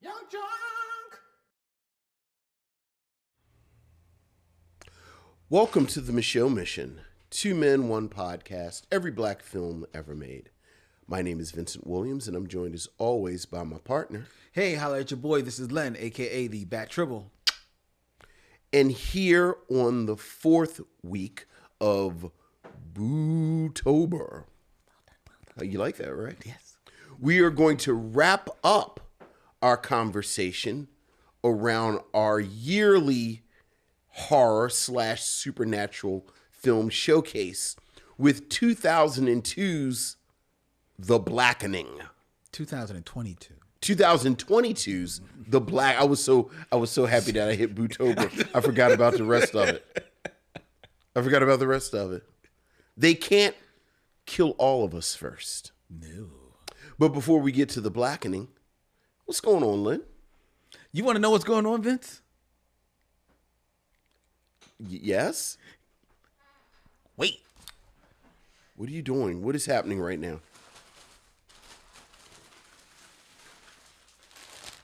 Young Junk! Welcome to the Micheaux Mission. 2 men, 1 podcast, every black film ever made. My name is Vincent Williams, and I'm joined as always by my partner. Hey, holla at your boy. This is Len, a.k.a. the Bat Tribble. And here on the 4th week of Bootober. You like that, right? Yes. We are going to wrap up our conversation around our yearly horror/supernatural film showcase with 2002's The Blackening. 2022. 2022's The Black. I was so happy that I hit Bootober. I forgot about the rest of it. They can't kill all of us first. No. But before we get to The Blackening, what's going on, Lynn? You want to know what's going on, Vince? Yes? Wait. What are you doing? What is happening right now?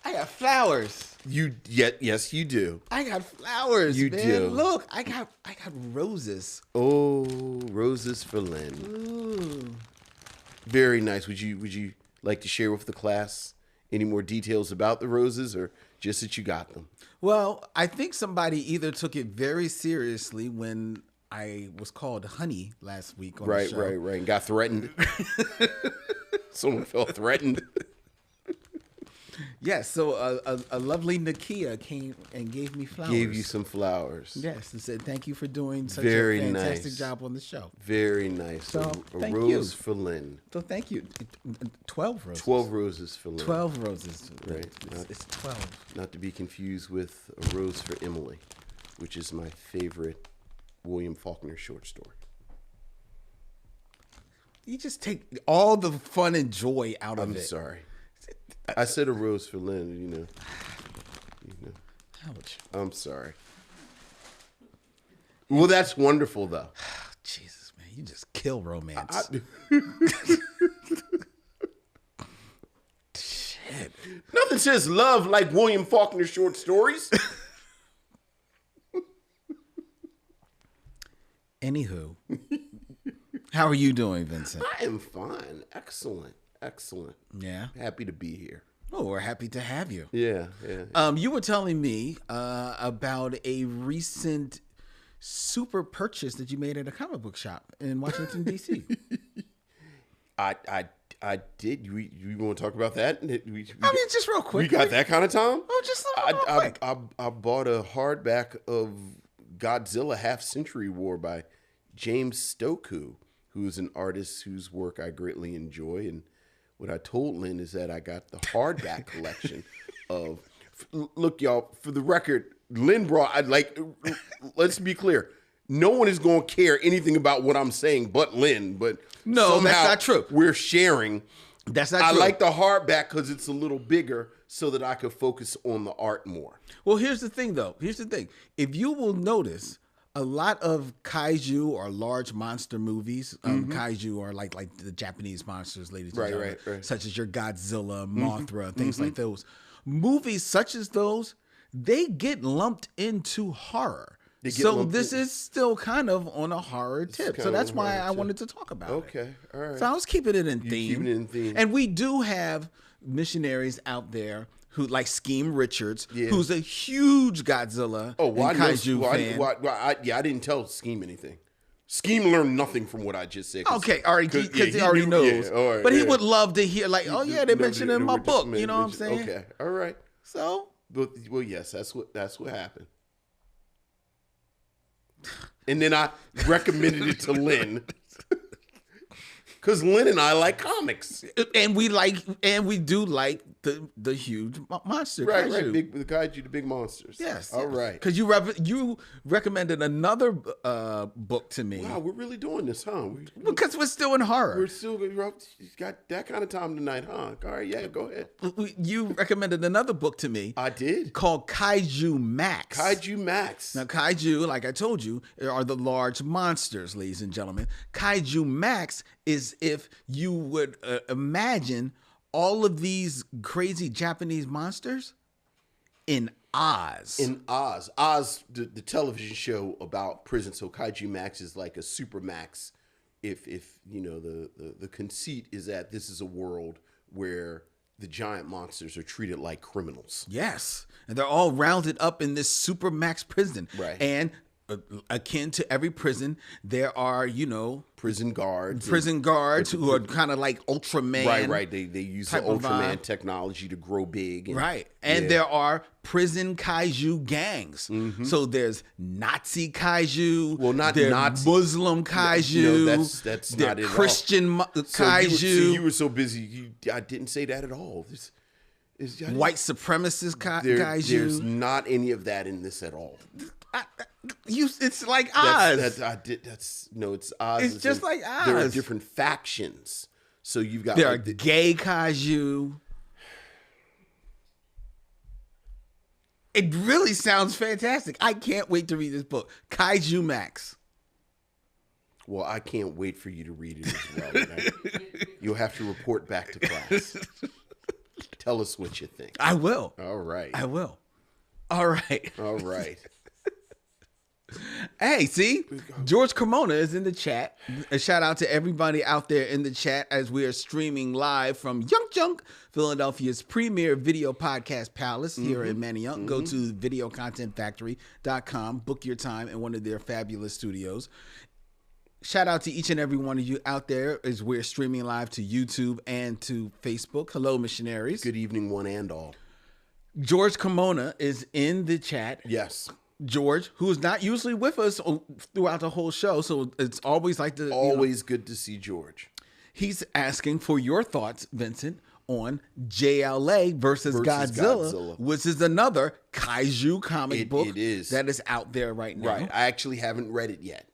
I got flowers. Yes, you do. I got flowers. You man. do. Look, I got roses. Oh, roses for Lynn. Ooh. Very nice. Would you like to share with the class any more details about the roses, or just that you got them? Well, I think somebody either took it very seriously when I was called honey last week on the show. Right. And got threatened. Someone felt threatened. Yes, so a lovely Nakia came and gave me flowers. Gave you some flowers. Yes, and said thank you for doing such Very a fantastic nice. job on the show. Very nice. So, a thank rose you. for Lynn. So thank you. 12 roses. 12 roses for Lynn. 12 roses. Right. It's 12. Not to be confused with A Rose for Emily, which is my favorite William Faulkner short story. You just take all the fun and joy out of I'm it. sorry. I said A Rose for Lynn, you know. Ouch. I'm sorry. Well, that's wonderful, though. Jesus, man, you just kill romance. Shit. Nothing says love like William Faulkner short stories. Anywho, how are you doing, Vincent? I am fine. Excellent. Yeah. Happy to be here. Oh, we're happy to have you. Yeah. You were telling me about a recent super purchase that you made at a comic book shop in Washington, D.C. I did. You want to talk about that? Just real quick. We got that kind of time? Oh, just real quick. I bought a hardback of Godzilla Half Century War by James Stokoe, who is an artist whose work I greatly enjoy. And what I told Lynn is that I got the hardback collection of. Look, y'all, for the record, Lynn brought. Let's be clear. No one is going to care anything about what I'm saying but Lynn. But no, somehow that's not true. We're sharing. That's not true. I like the hardback because it's a little bigger so that I could focus on the art more. Well, here's the thing, though. If you will notice, a lot of kaiju or large monster movies, kaiju are like the Japanese monsters, ladies and gentlemen, right. such as your Godzilla, Mothra, things like those. Movies such as those, they get lumped into horror. So this is still kind of on a horror tip. So that's why I wanted to talk about it. Okay, all right. So I was keeping it in theme. Keeping it in theme. And we do have missionaries out there who like Scheme Richards, who's a huge Godzilla and kaiju fan. I didn't tell Scheme anything. Scheme learned nothing from what I just said. Okay, all right, because he already knows. Yeah, all right, but he would love to hear, like, oh yeah, they mentioned it in my book. You know what I'm saying? Okay, all right. So, well, yes, that's what happened. And then I recommended it to Lynn. Because Lynn and I like comics. And we do like the huge monster right, kaiju. Right, the kaiju, the big monsters. Yes. All right. Because you recommended another book to me. Wow, we're really doing this, huh? Because we're still in horror. We're still got that kind of time tonight, huh? All right, yeah, go ahead. You recommended another book to me. I did. Called Kaiju Max. Kaiju Max. Now, kaiju, like I told you, are the large monsters, ladies and gentlemen. Kaiju Max is if you would imagine all of these crazy Japanese monsters in Oz. In Oz. Oz, the television show about prison. So Kaiju Max is like a super max. If you know, the conceit is that this is a world where the giant monsters are treated like criminals. Yes. And they're all rounded up in this super max prison. Right. And akin to every prison, there are, you know, prison guards who are kind of like Ultraman. Right. They use the Ultraman technology to grow big. And there are prison kaiju gangs. Mm-hmm. So there's Nazi kaiju. Well, not Nazi. Muslim kaiju. No, that's not it at all. Christian kaiju. So you were so busy. I didn't say that at all. White supremacist kaiju. There's not any of that in this at all. It's like Oz. It's Oz. It's just like Oz. There are different factions. So you've got there are gay kaiju. It really sounds fantastic. I can't wait to read this book, Kaiju Max. Well, I can't wait for you to read it as well. Right? You'll have to report back to class. Tell us what you think. I will. All right. I will. All right. All right. Hey, see, George Cremona is in the chat. A shout out to everybody out there in the chat as we are streaming live from Young Junk, Philadelphia's premier video podcast palace here in Manayunk. Go to videocontentfactory.com, book your time in one of their fabulous studios. Shout out to each and every one of you out there as we're streaming live to YouTube and to Facebook. Hello, missionaries. Good evening, one and all. George Cremona is in the chat. Yes. George, who is not usually with us throughout the whole show, so it's always like good to see George. He's asking for your thoughts, Vincent, on JLA versus Godzilla, which is another kaiju comic book that is out there right now. Right, I actually haven't read it yet,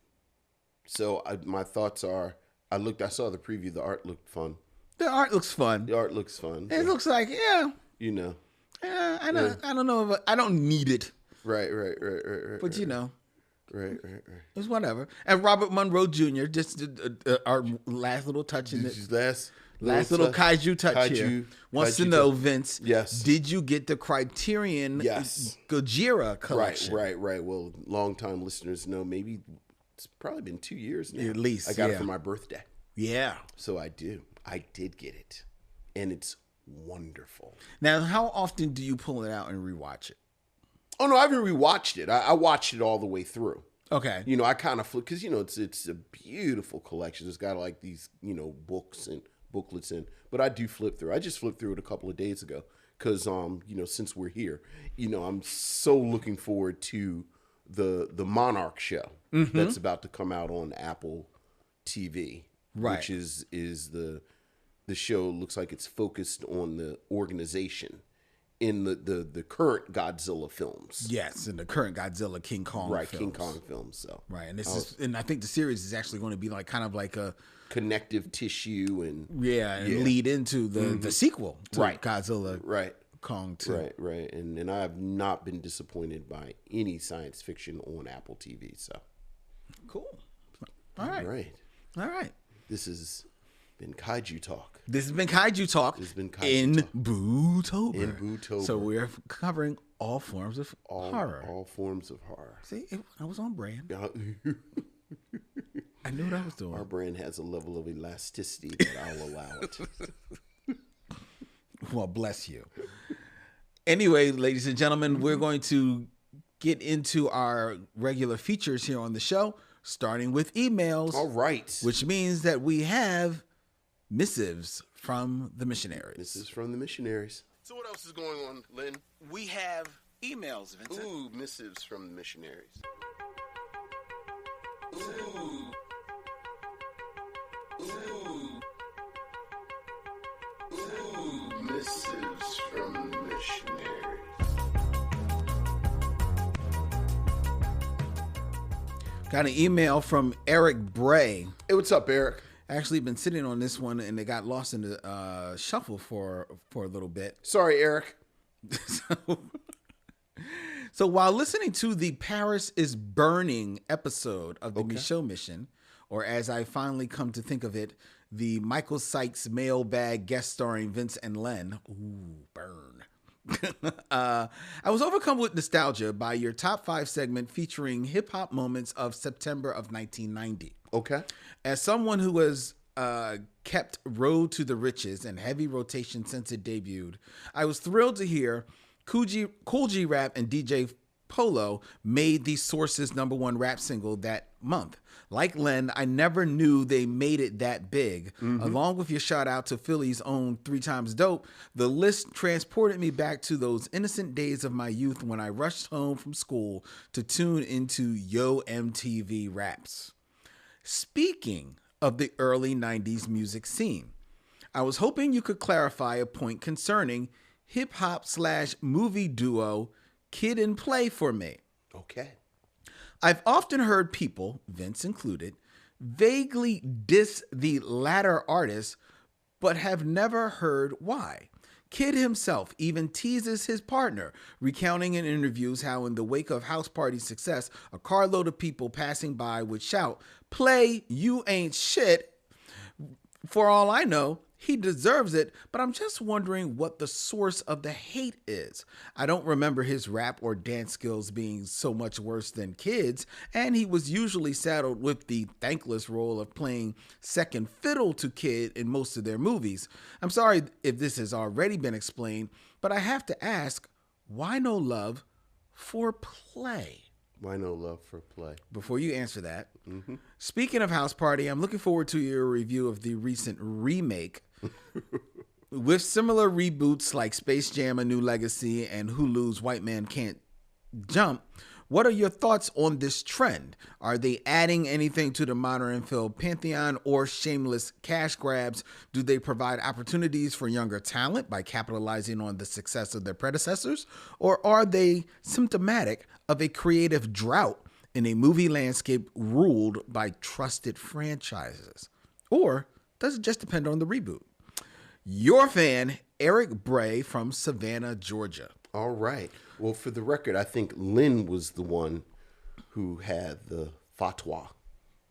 so my thoughts are: I saw the preview. The art looked fun. The art looks fun. It looks like I don't know if I don't need it. Right. But you know, right. It's whatever. And Robert Monroe Jr. just did our last little touch in this. Last little kaiju touch here. Wants to know, Vince. Yes. Did you get the Criterion Gojira collection? Right. Well, long-time listeners know. Maybe it's probably been 2 years now. At least. I got it for my birthday. Yeah. So I did get it, and it's wonderful. Now, how often do you pull it out and rewatch it? Oh, no, I haven't rewatched it. I watched it all the way through. Okay. You know, I kind of flip, because, you know, it's a beautiful collection. It's got like these, you know, books and booklets in, but I do flip through. I just flipped through it a couple of days ago because, you know, since we're here, you know, I'm so looking forward to the Monarch show that's about to come out on Apple TV, which is the show looks like it's focused on the organization in the current Godzilla films. Yes, in the current Godzilla King Kong films. King Kong films. So and and I think the series is actually going to be like kind of like a connective tissue and lead into the sequel to Godzilla Kong 2. Right. And I have not been disappointed by any science fiction on Apple TV. So cool. All right. This has been Kaiju Talk. This has been Kaiju Talk in Bootober. So we're covering all forms of horror. All forms of horror. See, I was on brand. I knew what I was doing. Our brand has a level of elasticity that I'll allow it. Well, bless you. Anyway, ladies and gentlemen, we're going to get into our regular features here on the show, starting with emails. All right. Which means that we have missives from the missionaries. Missives from the missionaries. So what else is going on, Lynn? We have emails, Vincent. Ooh, missives from the missionaries. Ooh. Missives from the missionaries. Got an email from Eric Bray. Hey, what's up, Eric? Actually been sitting on this one and it got lost in the shuffle for a little bit. Sorry, Eric. So while listening to the Paris is Burning episode of the Micheaux Mission, or as I finally come to think of it, the Michael Sykes mailbag guest starring Vince and Len. Ooh, burn. I was overcome with nostalgia by your top 5 segment featuring hip hop moments of September of 1990. Okay. As someone who has kept Road to the Riches in heavy rotation since it debuted, I was thrilled to hear Cool G Rap and DJ Polo made the Source's #1 rap single that month. Like Len, I never knew they made it that big. Along with your shout out to Philly's own 3 Times Dope, the list transported me back to those innocent days of my youth when I rushed home from school to tune into Yo MTV Raps. Speaking of the early 90s music scene, I was hoping you could clarify a point concerning hip-hop/movie duo Kid and Play for me. Okay. I've often heard people, Vince included, vaguely diss the latter artist, but have never heard why. Kid himself even teases his partner, recounting in interviews how in the wake of House Party's success, a carload of people passing by would shout, "Play, you ain't shit." For all I know, he deserves it, but I'm just wondering what the source of the hate is. I don't remember his rap or dance skills being so much worse than Kid's, and he was usually saddled with the thankless role of playing second fiddle to Kid in most of their movies. I'm sorry if this has already been explained, but I have to ask, why no love for Play? Why no love for Play? Before you answer that, speaking of House Party, I'm looking forward to your review of the recent remake. With similar reboots like Space Jam: A New Legacy and Hulu's White Man Can't Jump, what are your thoughts on this trend? Are they adding anything to the modern film pantheon or shameless cash grabs? Do they provide opportunities for younger talent by capitalizing on the success of their predecessors? Or are they symptomatic of a creative drought in a movie landscape ruled by trusted franchises? Or does it just depend on the reboot? Your fan, Eric Bray from Savannah, Georgia. All right. Well, for the record, I think Lynn was the one who had the fatwa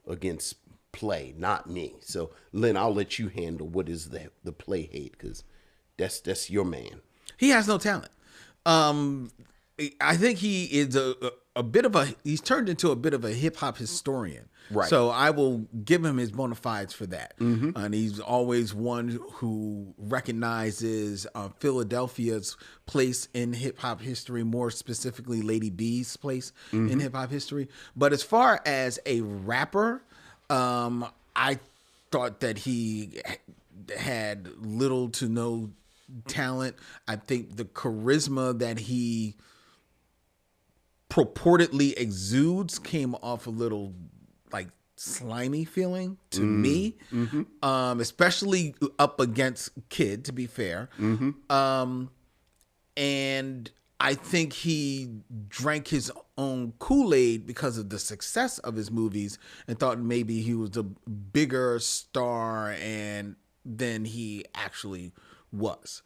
against Play, not me. So, Lynn, I'll let you handle what is the Play hate, because that's your man. He has no talent. I think he is a bit of he's turned into a bit of a hip hop historian. Right. So I will give him his bona fides for that. And he's always one who recognizes Philadelphia's place in hip hop history, more specifically Lady B's place in hip hop history. But as far as a rapper, I thought that he had little to no talent. I think the charisma that he purportedly exudes came off a little like slimy feeling to me, especially up against Kid, to be fair. And I think he drank his own Kool-Aid because of the success of his movies and thought maybe he was a bigger star than he actually was.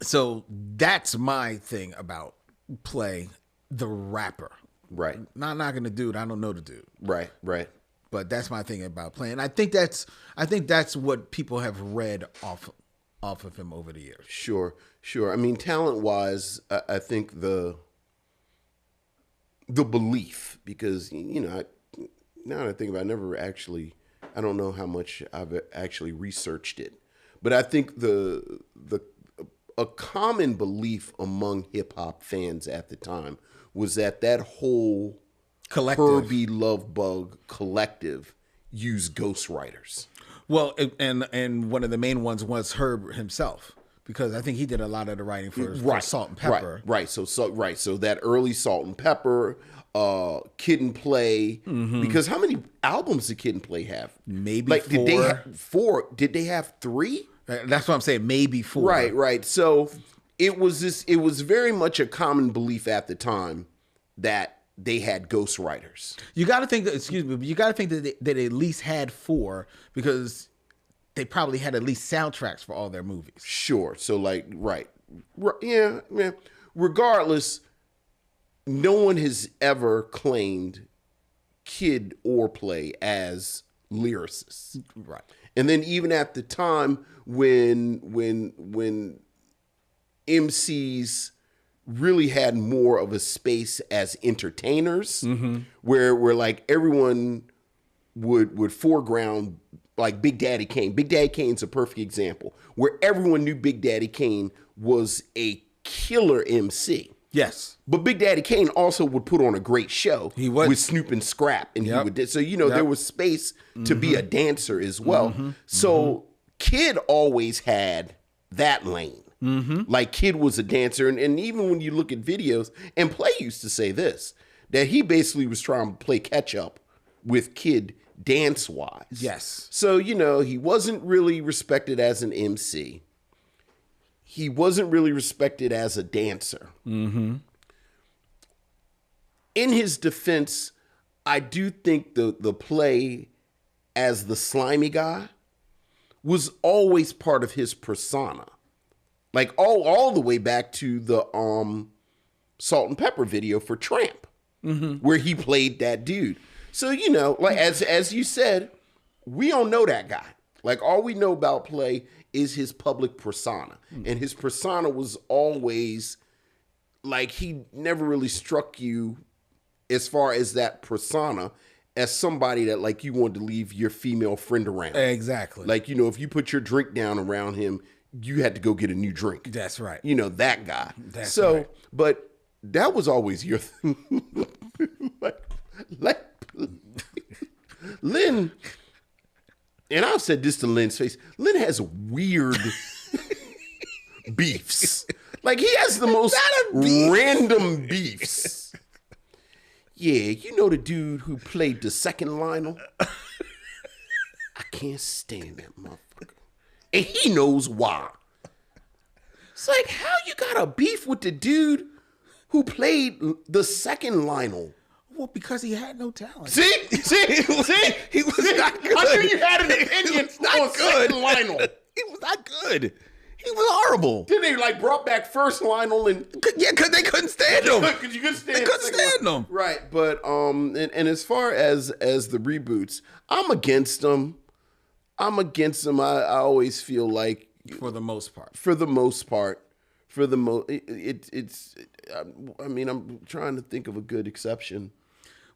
So that's my thing about Play, the rapper. Right. Not knocking the dude. I don't know the dude. Right. But that's my thing about Play. And I think that's what people have read off of him over the years. Sure. I mean, talent-wise, I think the belief, because, now that I think about it, I don't know how much I've actually researched it. But I think a common belief among hip-hop fans at the time was that whole collective, Herbie Love Bug collective used ghostwriters. Well, and one of the main ones was Herb himself, because I think he did a lot of the writing for Salt and Pepper. Right. So that early Salt and Pepper, Kid and Play. Because how many albums did Kid and Play have? Maybe 4. Did they have 4? Did they have 3? That's what I'm saying. Maybe 4. Right. So it was very much a common belief at the time that they had ghostwriters. You got to think that they at least had 4, because they probably had at least soundtracks for all their movies. Sure. So right. Yeah. Regardless, no one has ever claimed Kid or Play as lyricists. Right. And then even at the time when MCs really had more of a space as entertainers, where like everyone would foreground, like Big Daddy Kane. Big Daddy Kane's a perfect example, where everyone knew Big Daddy Kane was a killer MC. Yes. But Big Daddy Kane also would put on a great show. He would. With Snoop and Scrap. And he would. So, there was space to be a dancer as well. So Kid always had that lane. Like Kid was a dancer. And even when you look at videos, and Play used to say this, that he basically was trying to play catch up with Kid dance-wise. Yes. So, he wasn't really respected as an MC. He wasn't really respected as a dancer. In his defense, I do think the Play as the slimy guy was always part of his persona. Like all the way back to the Salt and Pepper video for Tramp, where he played that dude. So, like as you said, we don't know that guy. Like all we know about Play is his public persona. And his persona was always like, he never really struck you as far as that persona as somebody that like you wanted to leave your female friend around. Exactly. Like, if you put your drink down around him, you had to go get a new drink. That's right. That guy. That's right. But that was always your thing. like Lynn, and I've said this to Lynn's face, Lynn has weird beefs. Like, he has the most random beefs. Yeah, the dude who played the second Lionel? I can't stand that motherfucker. And he knows why. It's like, how you got a beef with the dude who played the second Lionel? Well, because he had no talent. See? He was not good. I knew you had an opinion on second Lionel. He was not good. He was horrible. Then they brought back first Lionel and because they couldn't stand him. Because you couldn't stand. They couldn't stand him. Right, but and as far as the reboots, I'm against them. I always feel like for the most part. I mean, I'm trying to think of a good exception.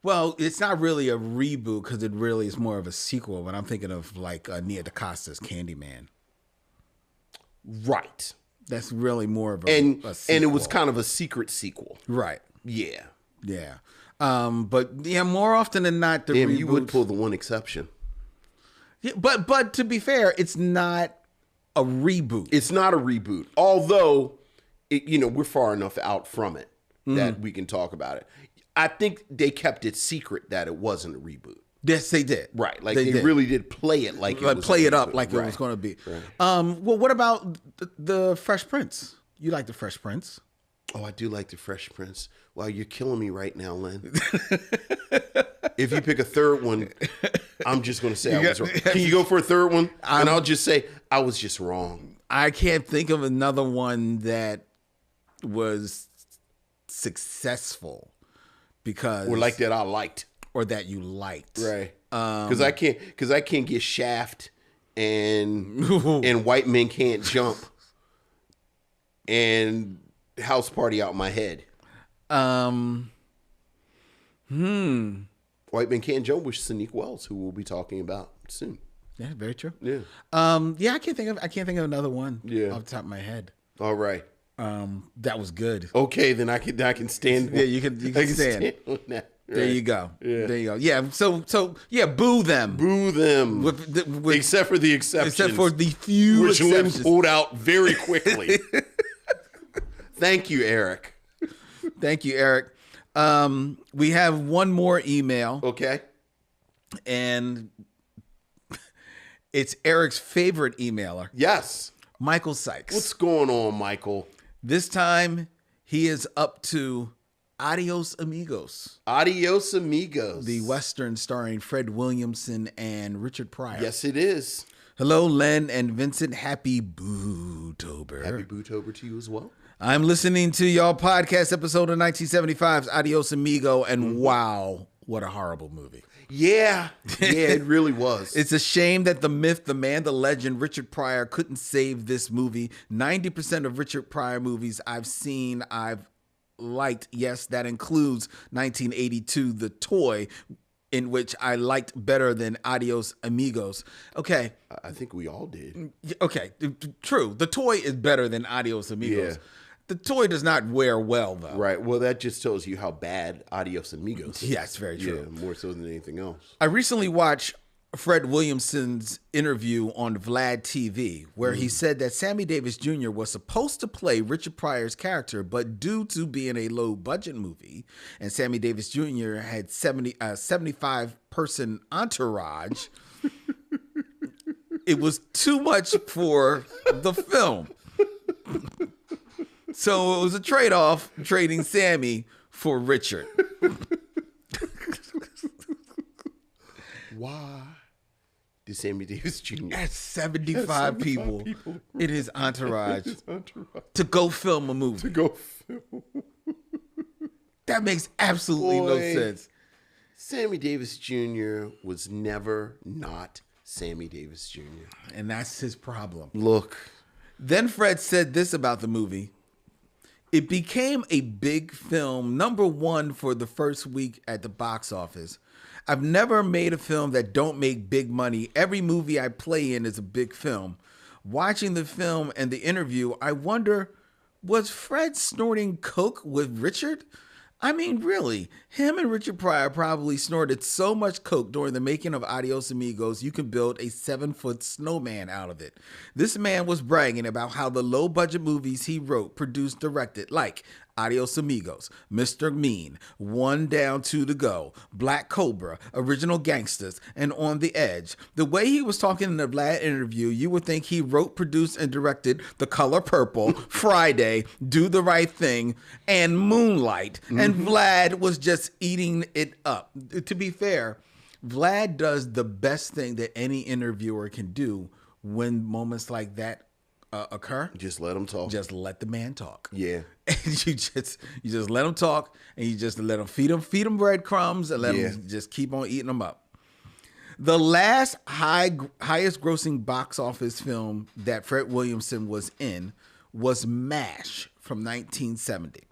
Well, it's not really a reboot because it really is more of a sequel. When I'm thinking of like Nia DaCosta's Candyman. Right. That's really more of a sequel. And it was kind of a secret sequel. Right. Yeah. Yeah. But yeah, more often than not, the reboots, you would pull the one exception. Yeah, but to be fair, it's not a reboot. It's not a reboot. Although, we're far enough out from it that we can talk about it. I think they kept it secret that it wasn't a reboot. Yes, they did. Right. Like they really did play it like it was play it up like it was going to be. Right. Well, what about the Fresh Prince? You like the Fresh Prince? Oh, I do like the Fresh Prince. Wow, you're killing me right now, Lynn. If you pick a third one, I'm just going to say I was wrong. Can you go for a third one? And I'll just say I was just wrong. I can't think of another one that was successful because or like that I liked. Or that you liked, right? Because I can't get Shaft, and White Men Can't Jump, and House Party out my head. White Men Can't Jump was Sonique Wells, who we'll be talking about soon. Yeah, very true. Yeah. Yeah, I can't think of another one. Yeah. Off the top of my head. All right. That was good. Okay, then I can stand. Yeah, you can stand on that. Right. There you go. Yeah. There you go. Yeah. So yeah, boo them. Boo them. Except for the exceptions. Except for the few which exceptions. Lynn pulled out very quickly. Thank you, Eric. Thank you, Eric. We have one more email. Okay. And it's Eric's favorite emailer. Yes. Michael Sykes. What's going on, Michael? This time he is up to Adios Amigos. Adios Amigos. The Western starring Fred Williamson and Richard Pryor. Yes, it is. Hello, Len and Vincent. Happy Bootober. Happy Bootober to you as well. I'm listening to y'all podcast episode of 1975's Adios Amigo, and wow, What a horrible movie. Yeah, it really was. It's a shame that the myth, the man, the legend, Richard Pryor couldn't save this movie. 90% of Richard Pryor movies I've seen, I've liked. Yes, that includes 1982, The Toy, in which I liked better than Adios Amigos. Okay. I think we all did. Okay, true. The Toy is better than Adios Amigos. Yeah. The Toy does not wear well, though. Right. Well, that just tells you how bad Adios Amigos is. Yes, very true. Yeah, more so than anything else. I recently watched Fred Williamson's interview on Vlad TV, where he said that Sammy Davis Jr. was supposed to play Richard Pryor's character, but due to being a low-budget movie, and Sammy Davis Jr. had 75-person entourage, it was too much for the film. So it was a trade-off, trading Sammy for Richard. Why did Sammy Davis Jr. That's 75 people in his entourage to go film a movie? That makes absolutely no sense. Sammy Davis Jr. was never not Sammy Davis Jr. And that's his problem. Look. Then Fred said this about the movie. It became a big film, #1 for the first week at the box office. I've never made a film that don't make big money. Every movie I play in is a big film. Watching the film and the interview, I wonder, was Fred snorting coke with Richard? I mean, really, him and Richard Pryor probably snorted so much coke during the making of Adios Amigos, you can build a 7-foot snowman out of it. This man was bragging about how the low-budget movies he wrote, produced, directed, like Adios Amigos, Mr. Mean, One Down, Two to Go, Black Cobra, Original Gangsters, and On the Edge. The way he was talking in the Vlad interview, you would think he wrote, produced, and directed The Color Purple, Friday, Do the Right Thing, and Moonlight. And Vlad was just eating it up. To be fair, Vlad does the best thing that any interviewer can do when moments like that occur. Just let him talk. Just let the man talk. Yeah. And you just let him talk, and you just let him feed him breadcrumbs, and let him just keep on eating them up. The last highest grossing box office film that Fred Williamson was in was MASH from 1970.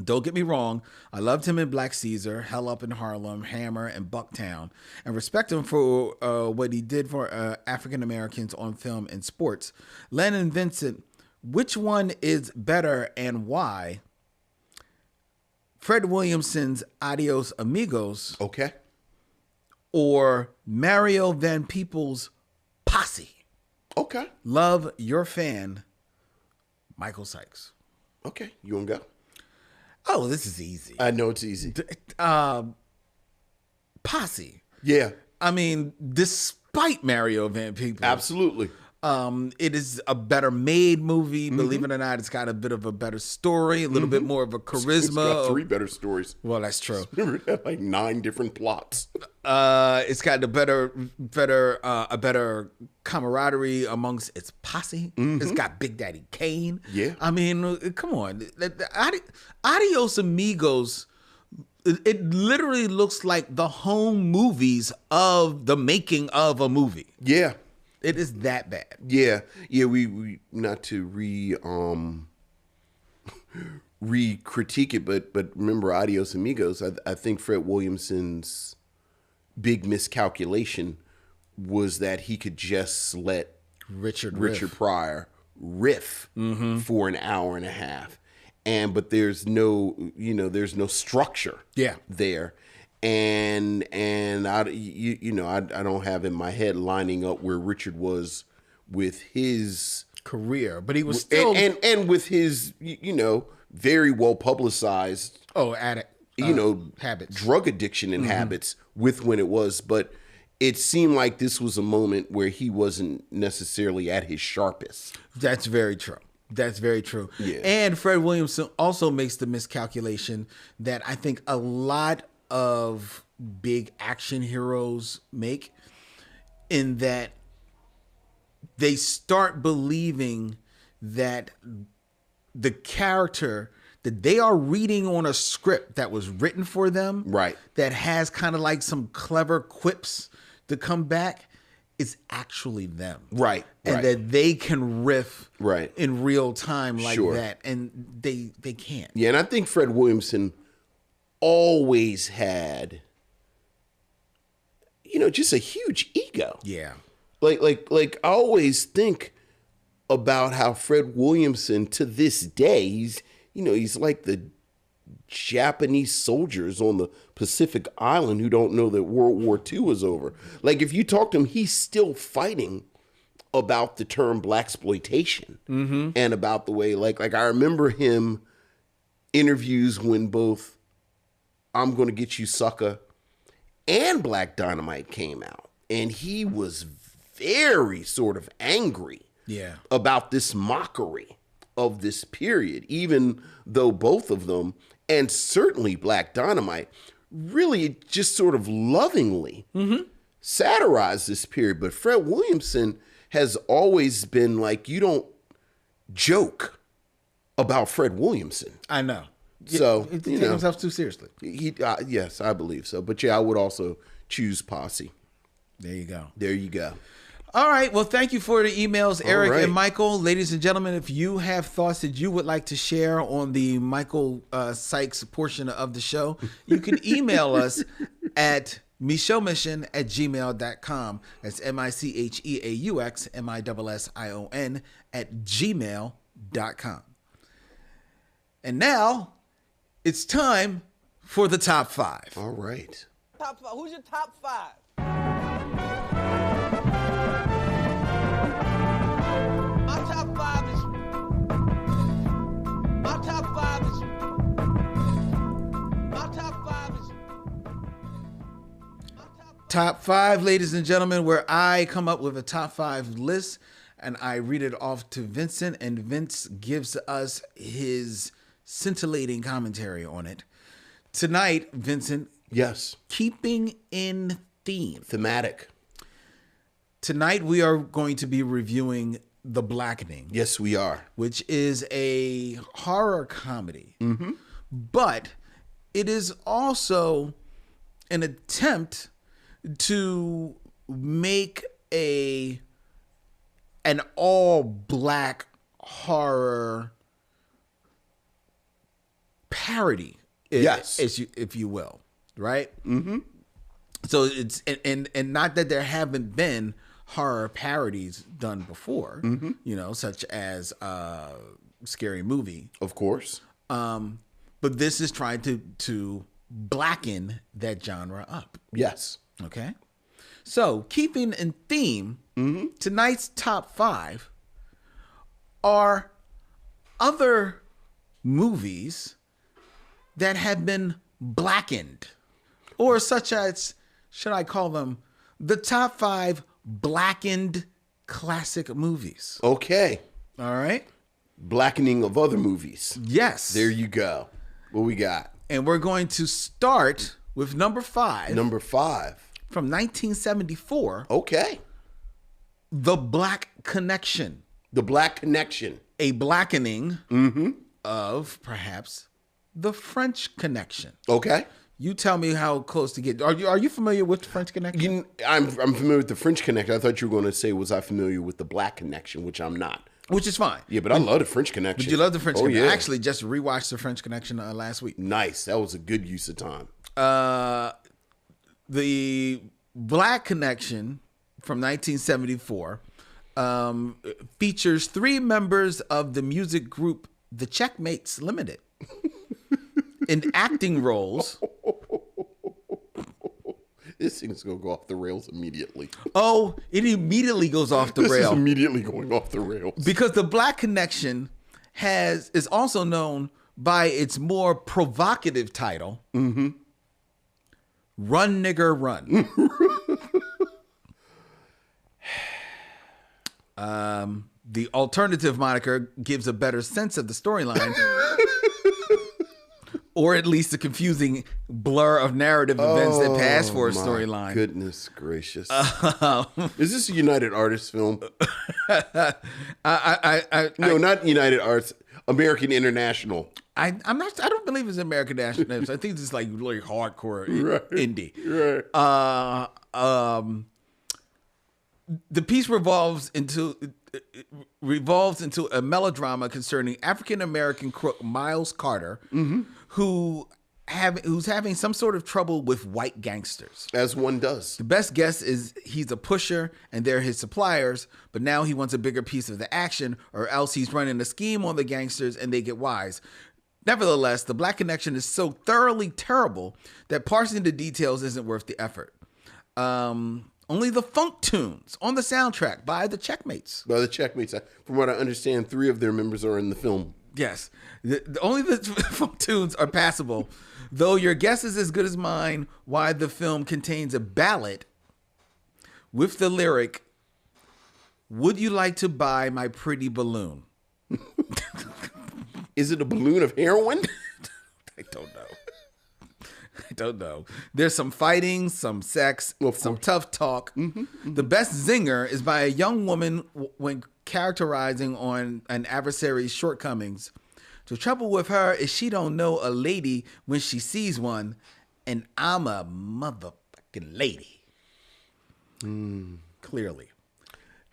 Don't get me wrong, I loved him in Black Caesar, Hell Up in Harlem, Hammer, and Bucktown, and respect him for what he did for African Americans on film and sports. Len and Vincent, which one is better and why? Fred Williamson's Adios Amigos. Okay. Or Mario Van Peebles' Posse. Okay. Love, your fan, Michael Sykes. Okay. You want to go? Oh, this is easy. I know it's easy. Posse. Yeah. I mean, despite Mario Van Peebles. Absolutely. It is a better made movie. Believe it or not, it's got a bit of a better story, a little bit more of a charisma. It's got 3 better stories. Well, that's true. Remember, it had like 9 different plots. It's got a better camaraderie amongst its posse. It's got Big Daddy Kane. Yeah. I mean, come on. Adios Amigos, it literally looks like the home movies of the making of a movie. Yeah. It is that bad. Yeah. Yeah, we not to re-critique it, but remember Adios Amigos, I think Fred Williamson's big miscalculation was that he could just let Richard Pryor riff for an hour and a half. But there's no structure there. And I don't have in my head lining up where Richard was with his career, but he was still and with his very well publicized habits, drug addiction and habits with when it was, but it seemed like this was a moment where he wasn't necessarily at his sharpest. That's very true. That's very true. Yeah. And Fred Williamson also makes the miscalculation that I think a lot of big action heroes make, in that they start believing that the character that they are reading on a script that was written for them, right? That has kind of like some clever quips to come back, is actually them, right? And that they can riff right in real time like that, and they can't. Yeah, and I think Fred Williamson always had, just a huge ego. Yeah. Like I always think about how Fred Williamson to this day, he's like the Japanese soldiers on the Pacific Island who don't know that World War II was over. Like if you talk to him, he's still fighting about the term blaxploitation and about the way like I remember him interviews when both I'm Gonna Get You Sucker and Black Dynamite came out, and he was very sort of angry about this mockery of this period, even though both of them, and certainly Black Dynamite, really just sort of lovingly satirized this period. But Fred Williamson has always been like, you don't joke about Fred Williamson. I know. So he takes himself too seriously. Yes, I believe so. But yeah, I would also choose Posse. There you go. There you go. All right. Well, thank you for the emails, Eric and Michael. Ladies and gentlemen, if you have thoughts that you would like to share on the Michael Sykes portion of the show, you can email us at micheauxmission@gmail.com. That's MICHEAUX MISSION@gmail.com. And now it's time for the top 5. All right. Top 5. Who's your top 5? My top 5 is. My top 5 is. My top 5 is. Top 5, ladies and gentlemen, where I come up with a top 5 list and I read it off to Vincent, and Vince gives us his scintillating commentary on it. Tonight, Vincent. Yes. Keeping in theme. Thematic. Tonight, we are going to be reviewing The Blackening. Yes, we are. Which is a horror comedy. But it is also an attempt to make an all-black horror parody, yes, if you will, right? So it's and not that there haven't been horror parodies done before, such as Scary Movie, of course. But this is trying to blacken that genre up. Yes. Okay. So keeping in theme, tonight's top 5 are other movies that have been blackened, or such as, should I call them, the top 5 blackened classic movies. Okay. All right. Blackening of other movies. Yes. There you go. What we got? And we're going to start with number 5. Number 5. From 1974. Okay. The Black Connection. The Black Connection. A blackening of perhaps the French Connection. Okay. You tell me how close to get. Are you familiar with the French Connection? I'm familiar with the French Connection. I thought you were going to say, was I familiar with the Black Connection, which I'm not. Which is fine. Yeah, but I love the French Connection. But you love the French Connection. Yeah. I actually just rewatched the French Connection last week. Nice. That was a good use of time. The Black Connection from 1974 features 3 members of the music group The Checkmates Limited in acting roles. This thing's going to go off the rails immediately. Oh, it immediately goes off the rail. This is immediately going off the rails. Because the Black Connection is also known by its more provocative title, Run Nigger Run. The alternative moniker gives a better sense of the storyline. Or at least a confusing blur of narrative events that pass for a storyline. Goodness gracious. Is this a United Artists film? No, not United Arts. American International I don't believe it's American national anthem. I think it's like really hardcore indie. Right. The piece revolves into a melodrama concerning African American crook Miles Carter, who's having some sort of trouble with white gangsters. As one does. The best guess is he's a pusher and they're his suppliers, but now he wants a bigger piece of the action, or else he's running a scheme on the gangsters and they get wise. Nevertheless, the Black Connection is so thoroughly terrible that parsing the details isn't worth the effort. Only the funk tunes on the soundtrack by the Checkmates. By the Checkmates. From what I understand, 3 of their members are in the film. Yes. Only the funk tunes are passable, though your guess is as good as mine why the film contains a ballad with the lyric, "Would you like to buy my pretty balloon?" Is it a balloon of heroin? I don't know. There's some fighting, some sex, some tough talk. The best zinger is by a young woman when characterizing on an adversary's shortcomings. The trouble with her is she don't know a lady when she sees one, and I'm a motherfucking lady. Clearly.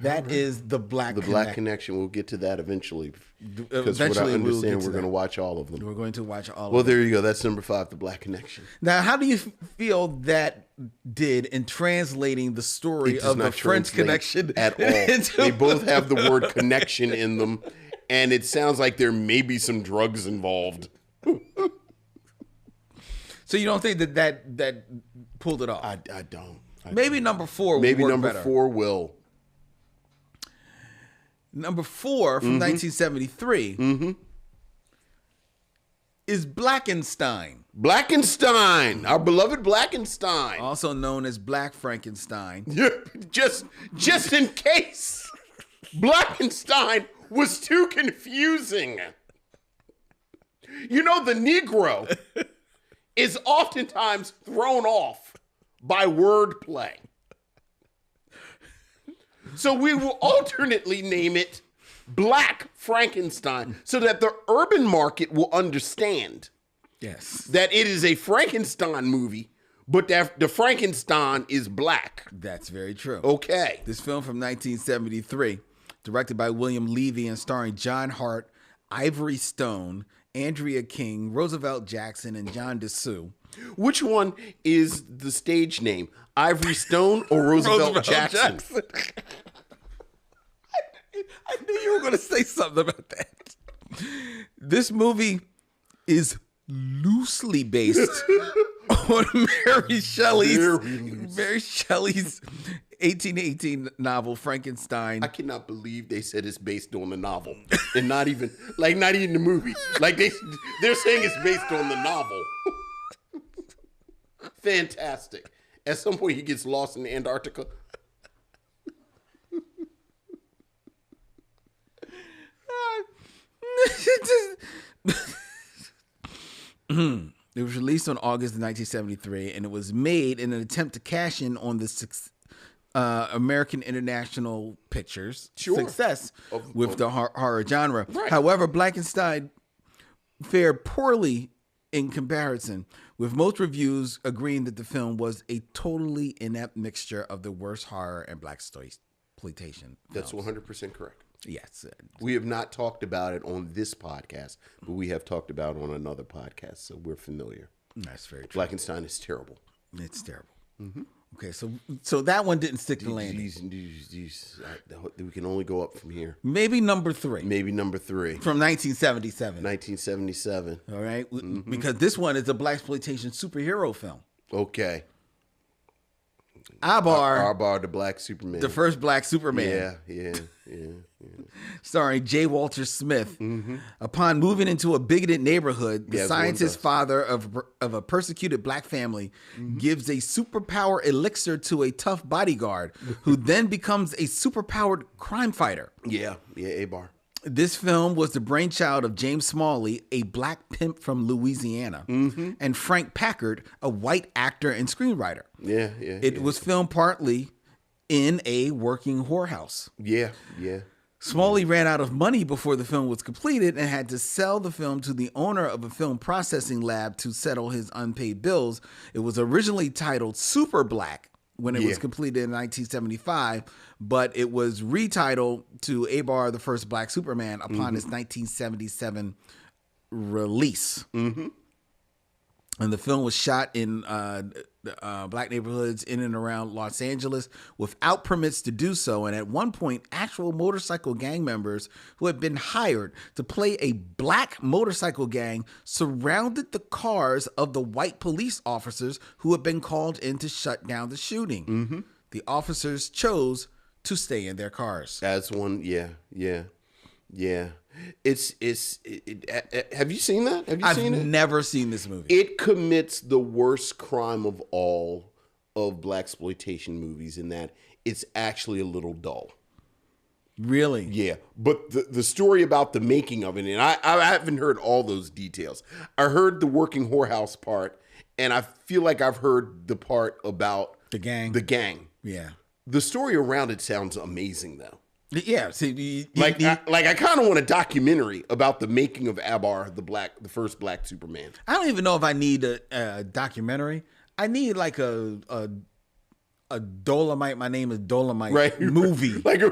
That is the Black Connection. We'll get to that eventually. Because what I understand, we're going to watch all of them. We're going to watch all of them. Well, there you go. That's number 5, the Black Connection. Now, how do you feel that did in translating the story of the French Connection at all? They both have the word connection in them, and it sounds like there may be some drugs involved. So you don't think that pulled it off? I don't. Maybe number 4 will Maybe work number better. 4 will. Number 4 from 1973 is Blackenstein. Blackenstein, our beloved Blackenstein. Also known as Black Frankenstein. Yeah, just in case Blackenstein was too confusing. You know, the Negro is oftentimes thrown off by wordplay. So we will alternately name it Black Frankenstein so that the urban market will understand that it is a Frankenstein movie, but that the Frankenstein is black. That's very true. Okay. This film from 1973, directed by William Levy and starring John Hart, Ivory Stone, Andrea King, Roosevelt Jackson, and John Dessau. Which one is the stage name? Ivory Stone or Roosevelt Jackson? I knew you were going to say something about that. This movie is loosely based on Mary Shelley's 1818 novel Frankenstein. I cannot believe they said it's based on the novel and not even the movie. Like they're saying it's based on the novel. Fantastic. At some point he gets lost in Antarctica. It was released on August of 1973, and it was made in an attempt to cash in on the American International Pictures success with the horror genre. Right. However, Blackenstein fared poorly in comparison, with most reviews agreeing that the film was a totally inept mixture of the worst horror and blaxploitation. That's 100% correct. Yes. We have not talked about it on this podcast, but we have talked about it on another podcast, so we're familiar. That's very true. Blackenstein is terrible. It's terrible. Mm-hmm. Okay, so that one didn't stick to landing. We can only go up from here. Maybe number 3. From 1977. 1977. All right? Mm-hmm. Because this one is a blaxploitation superhero film. Okay. Abar, the Black Superman. The first Black Superman. Yeah. Starring J. Walter Smith. Mm-hmm. Upon moving into a bigoted neighborhood, the scientist father of a persecuted black family gives a superpower elixir to a tough bodyguard who then becomes a superpowered crime fighter. Yeah, Abar. This film was the brainchild of James Smalley, a black pimp from Louisiana, and Frank Packard, a white actor and screenwriter. It was filmed partly in a working whorehouse. Yeah. Smalley ran out of money before the film was completed and had to sell the film to the owner of a film processing lab to settle his unpaid bills. It was originally titled Super Black when it was completed in 1975, but it was retitled to Abar, the First Black Superman, upon its 1977 release. And the film was shot in black neighborhoods in and around Los Angeles without permits to do so. And at one point, actual motorcycle gang members who had been hired to play a black motorcycle gang surrounded the cars of the white police officers who had been called in to shut down the shooting. The officers chose to stay in their cars. As one, yeah. Have you seen that? Have you seen it? I've never seen this movie. It commits the worst crime of all of blaxploitation movies in that it's actually a little dull. Really? Yeah. But the story about the making of it, and I haven't heard all those details. I heard the working whorehouse part, and I feel like I've heard the part about the gang. Yeah. The story around it sounds amazing, though. Yeah, see, I kind of want a documentary about the making of Abar, the first black Superman. I don't even know if I need a documentary. I need like a Dolomite. My name is Dolomite movie, like a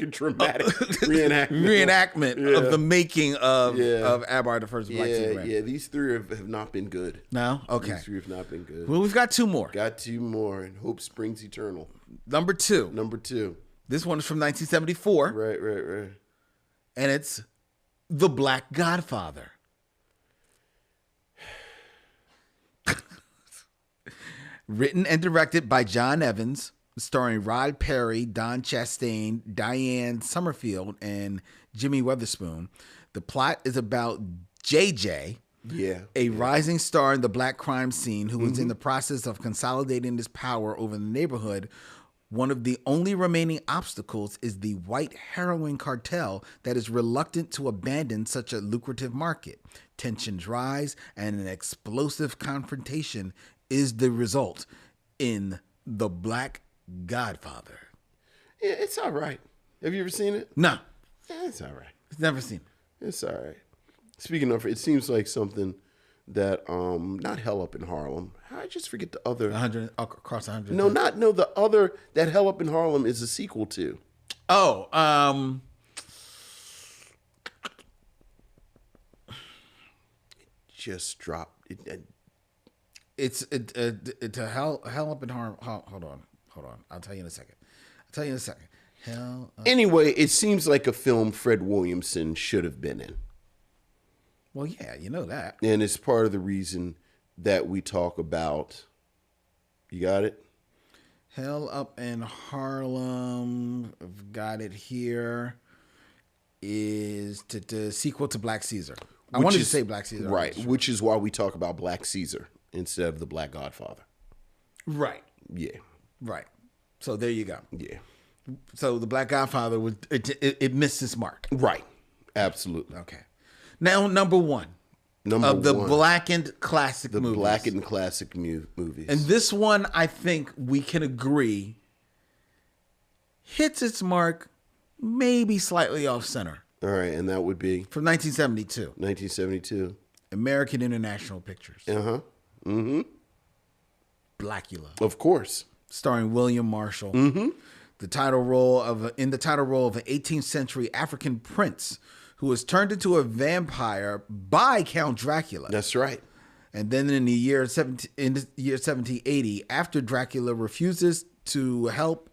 dramatic reenactment of the making of Abar, the first black Superman. Yeah, these three have not been good. No, okay, these three have not been good. Well, we've got two more. And hope springs eternal. Number two. This one is from 1974. Right. And it's The Black Godfather. Written and directed by John Evans, starring Rod Perry, Don Chastain, Diane Summerfield, and Jimmy Witherspoon. The plot is about JJ, a rising star in the black crime scene who is in the process of consolidating his power over the neighborhood. One of the only remaining obstacles is the white heroin cartel that is reluctant to abandon such a lucrative market. Tensions rise, and an explosive confrontation is the result in The Black Godfather. Yeah, it's all right. Have you ever seen it? No. Yeah, it's all right. Never seen it. It's all right. Speaking of, it seems like something that not Hell Up in Harlem. I just forget the other 100 across 100. No, the other that Hell Up in Harlem is a sequel to. Oh, just dropped. It's a Hell Up in Harlem. Hold on. I'll tell you in a second. Hell Up. Anyway, it seems like a film Fred Williamson should have been in. Well, yeah, you know that. And it's part of the reason that we talk about. You got it? Hell Up in Harlem. I've got it here. Is the sequel to Black Caesar. I wanted to say Black Caesar. Right, which is why we talk about Black Caesar instead of The Black Godfather. Right. Yeah. Right. So there you go. Yeah. So The Black Godfather, it missed its mark. Right. Absolutely. Okay. Now, number one of the blackened classic movies. The blackened classic movies. And this one, I think we can agree, hits its mark maybe slightly off center. All right, and that would be? From 1972. 1972. American International Pictures. Uh-huh. Mm-hmm. Blackula. Of course. Starring William Marshall. Mm-hmm. In the title role of an 18th century African prince who was turned into a vampire by Count Dracula. That's right. And then in the year 1780, after Dracula refuses to help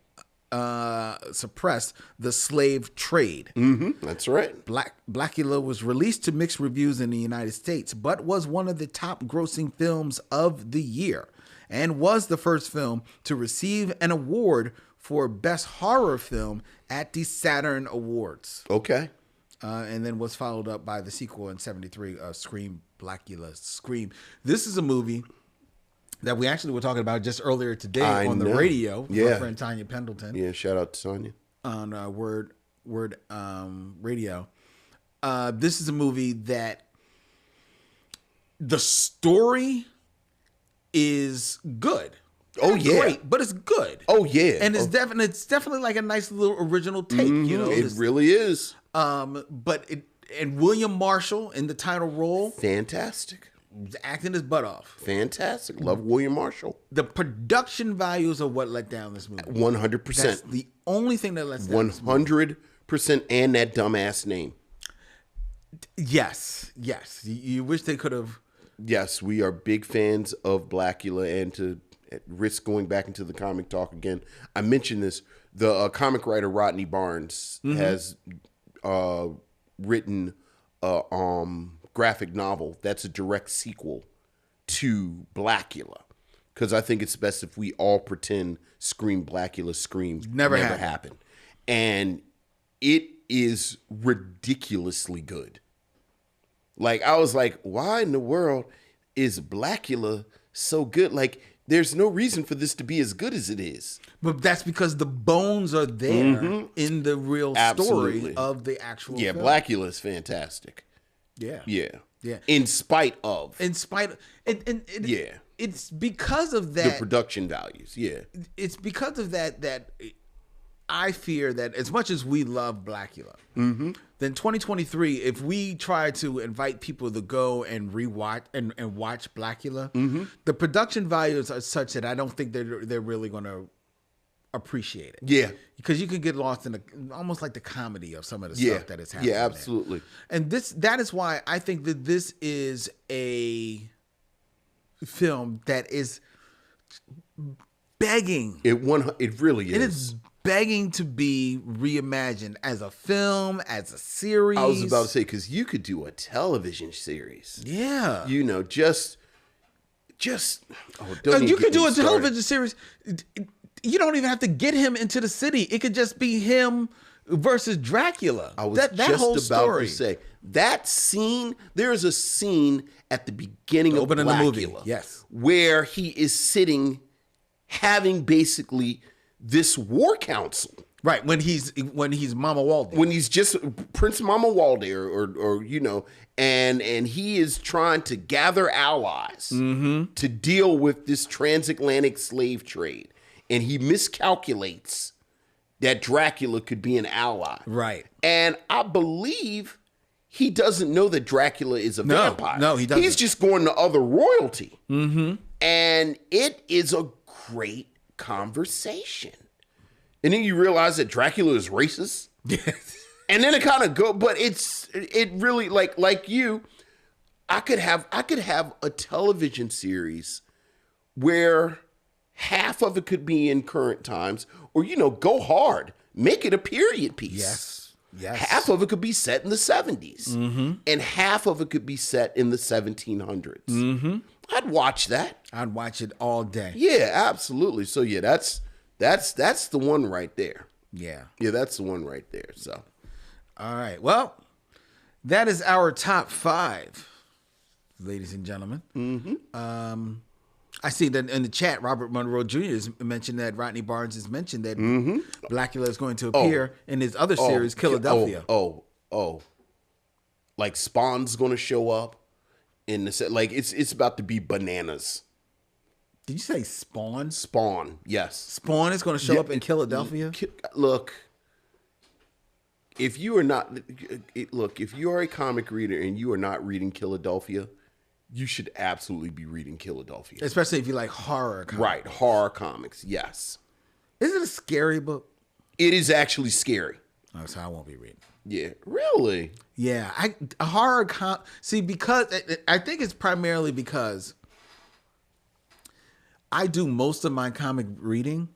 suppress the slave trade. Mm-hmm. That's right. Blackula was released to mixed reviews in the United States, but was one of the top grossing films of the year and was the first film to receive an award for Best Horror Film at the Saturn Awards. Okay. And then was followed up by the sequel in 73, Scream, Blackula, Scream. This is a movie that we actually were talking about just earlier today on the radio with our friend Tanya Pendleton. Yeah, shout out to Tanya. On Word Radio. This is a movie that the story is good. Oh, Not yeah. great, but it's good. Oh, yeah. And it's definitely like a nice little original take. You know, it really is. And William Marshall in the title role, Fantastic. acting his butt off. Fantastic. Love William Marshall. The production values are what let down this movie. 100%. That's the only thing that lets down this movie. 100%, and that dumbass name. Yes. You wish they could have. Yes, we are big fans of Blackula, and to risk going back into the comic talk again, I mentioned this. The comic writer Rodney Barnes has written a graphic novel that's a direct sequel to Blackula, because I think it's best if we all pretend Scream Blackula Scream never happened. And it is ridiculously good. Like, I was like, why in the world is Blackula so good? Like, there's no reason for this to be as good as it is. But that's because the bones are there in the real story of the actual film. Blackula is fantastic. Yeah. In spite of. It's because of that. The production values, It's because of that I fear that as much as we love Blackula, then 2023, if we try to invite people to go and rewatch and watch Blackula, the production values are such that I don't think they're really going to appreciate it. Yeah. Because you can get lost in almost like the comedy of some of the stuff that is happening. Yeah, absolutely. There. And that is why I think that this is a film that is begging. It really is. It is begging to be reimagined as a film, as a series. I was about to say, because you could do a television series. Yeah. You know, you could do a television series. You don't even have to get him into the city. It could just be him versus Dracula. I was just about to say, that scene, there is a scene at the beginning of Blackula, the movie. Yes. where he is sitting having basically this war council. Right, when he's Mama Walde. When he's just Prince Mama Walde or you know, and he is trying to gather allies to deal with this transatlantic slave trade. And he miscalculates that Dracula could be an ally. Right. And I believe he doesn't know that Dracula is a vampire. No, he doesn't. He's just going to other royalty. And it is a great conversation. And then you realize that Dracula is racist. And then it kind of but it really like you, I could have a television series where half of it could be in current times, or, you know, go hard, make it a period piece. Yes. Half of it could be set in the 70s, and half of it could be set in the 1700s. I'd watch that. I'd watch it all day. Yeah, absolutely. So yeah, that's the one right there. Yeah, that's the one right there. So, all right. Well, that is our top 5, ladies and gentlemen. I see that in the chat, Robert Monroe Jr. has mentioned that Rodney Barnes has mentioned that Blackula is going to appear in his other series, Philadelphia. Like Spawn's going to show up in the set. Like it's about to be bananas. Did you say Spawn? Spawn, yes. Spawn is going to show up in Philadelphia. Look, if you are a comic reader and you are not reading Philadelphia, you should absolutely be reading Philadelphia. Especially if you like horror comics. Right, horror comics, yes. Is it a scary book? It is actually scary. Oh, so I won't be reading. Yeah, really? Yeah, because I think it's primarily because I do most of my comic reading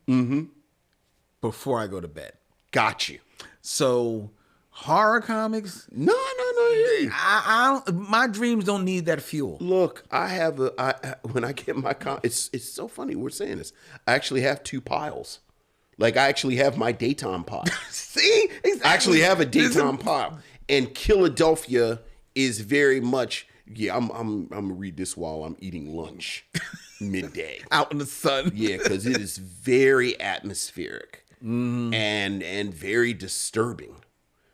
before I go to bed. Got you. So horror comics? No. My dreams don't need that fuel. Look, when I get my it's so funny we're saying this. I actually have 2 piles. Like, I actually have my daytime pile. See? Exactly. I actually have a daytime pile. And Philadelphia is very much, I'm gonna read this while I'm eating lunch midday. Out in the sun. Yeah, because it is very atmospheric and very disturbing.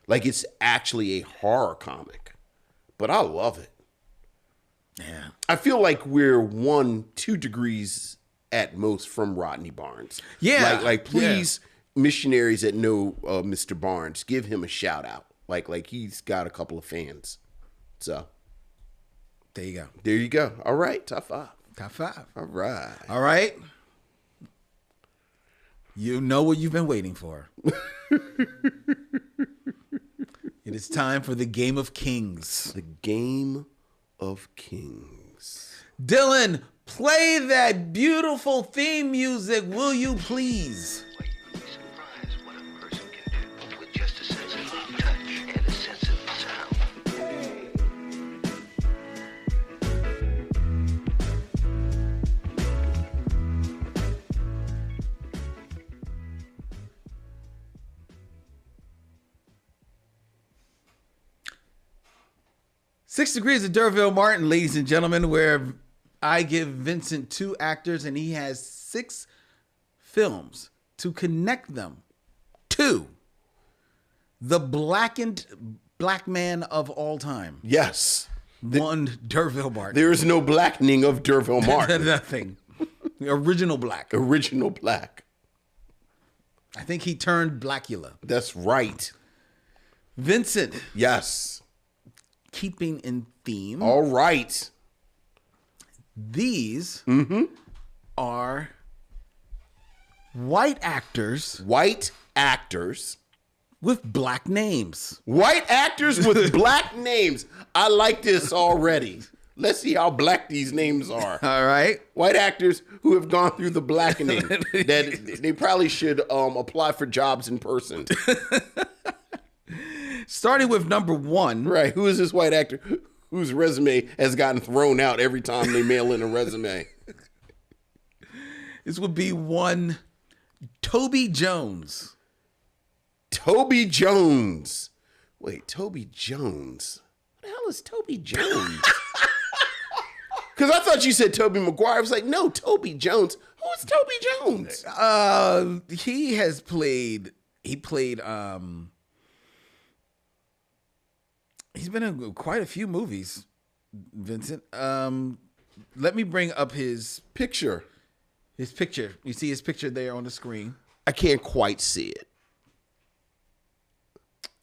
Like, it's actually a horror comic, but I love it. Yeah. I feel like we're 1-2 degrees at most from Rodney Barnes. Yeah. Like please, missionaries that know Mr. Barnes, give him a shout out. Like he's got a couple of fans. So there you go. There you go. All right, top 5. Top 5. All right. All right. You know what you've been waiting for. It is time for the Game of Kings. The Game of Kings. Dylan, play that beautiful theme music, will you please? You'd be surprised what a person can do with just a sense of touch and a sense of sound. 6 Degrees of D'Urville Martin, ladies and gentlemen, where I give Vincent 2 actors and he has 6 films to connect them to the blackened black man of all time. Yes. One D'Urville Martin. There is no blackening of D'Urville Martin. Nothing. Original black. Original black. I think he turned Blackula. That's right. Vincent. Yes. Keeping in theme. All right. These are white actors. White actors. With black names. White actors with black names. I like this already. Let's see how black these names are. All right. White actors who have gone through the blackening. That they probably should apply for jobs in person. Starting with number 1. Right. Who is this white actor whose resume has gotten thrown out every time they mail in a resume? This would be one Toby Jones. Toby Jones. Wait, Toby Jones. What the hell is Toby Jones? Because I thought you said Toby Maguire. I was like, no, Toby Jones. Who is Toby Jones? He has played. He's been in quite a few movies, Vincent. Let me bring up his Picture. His picture. You see his picture there on the screen. I can't quite see it.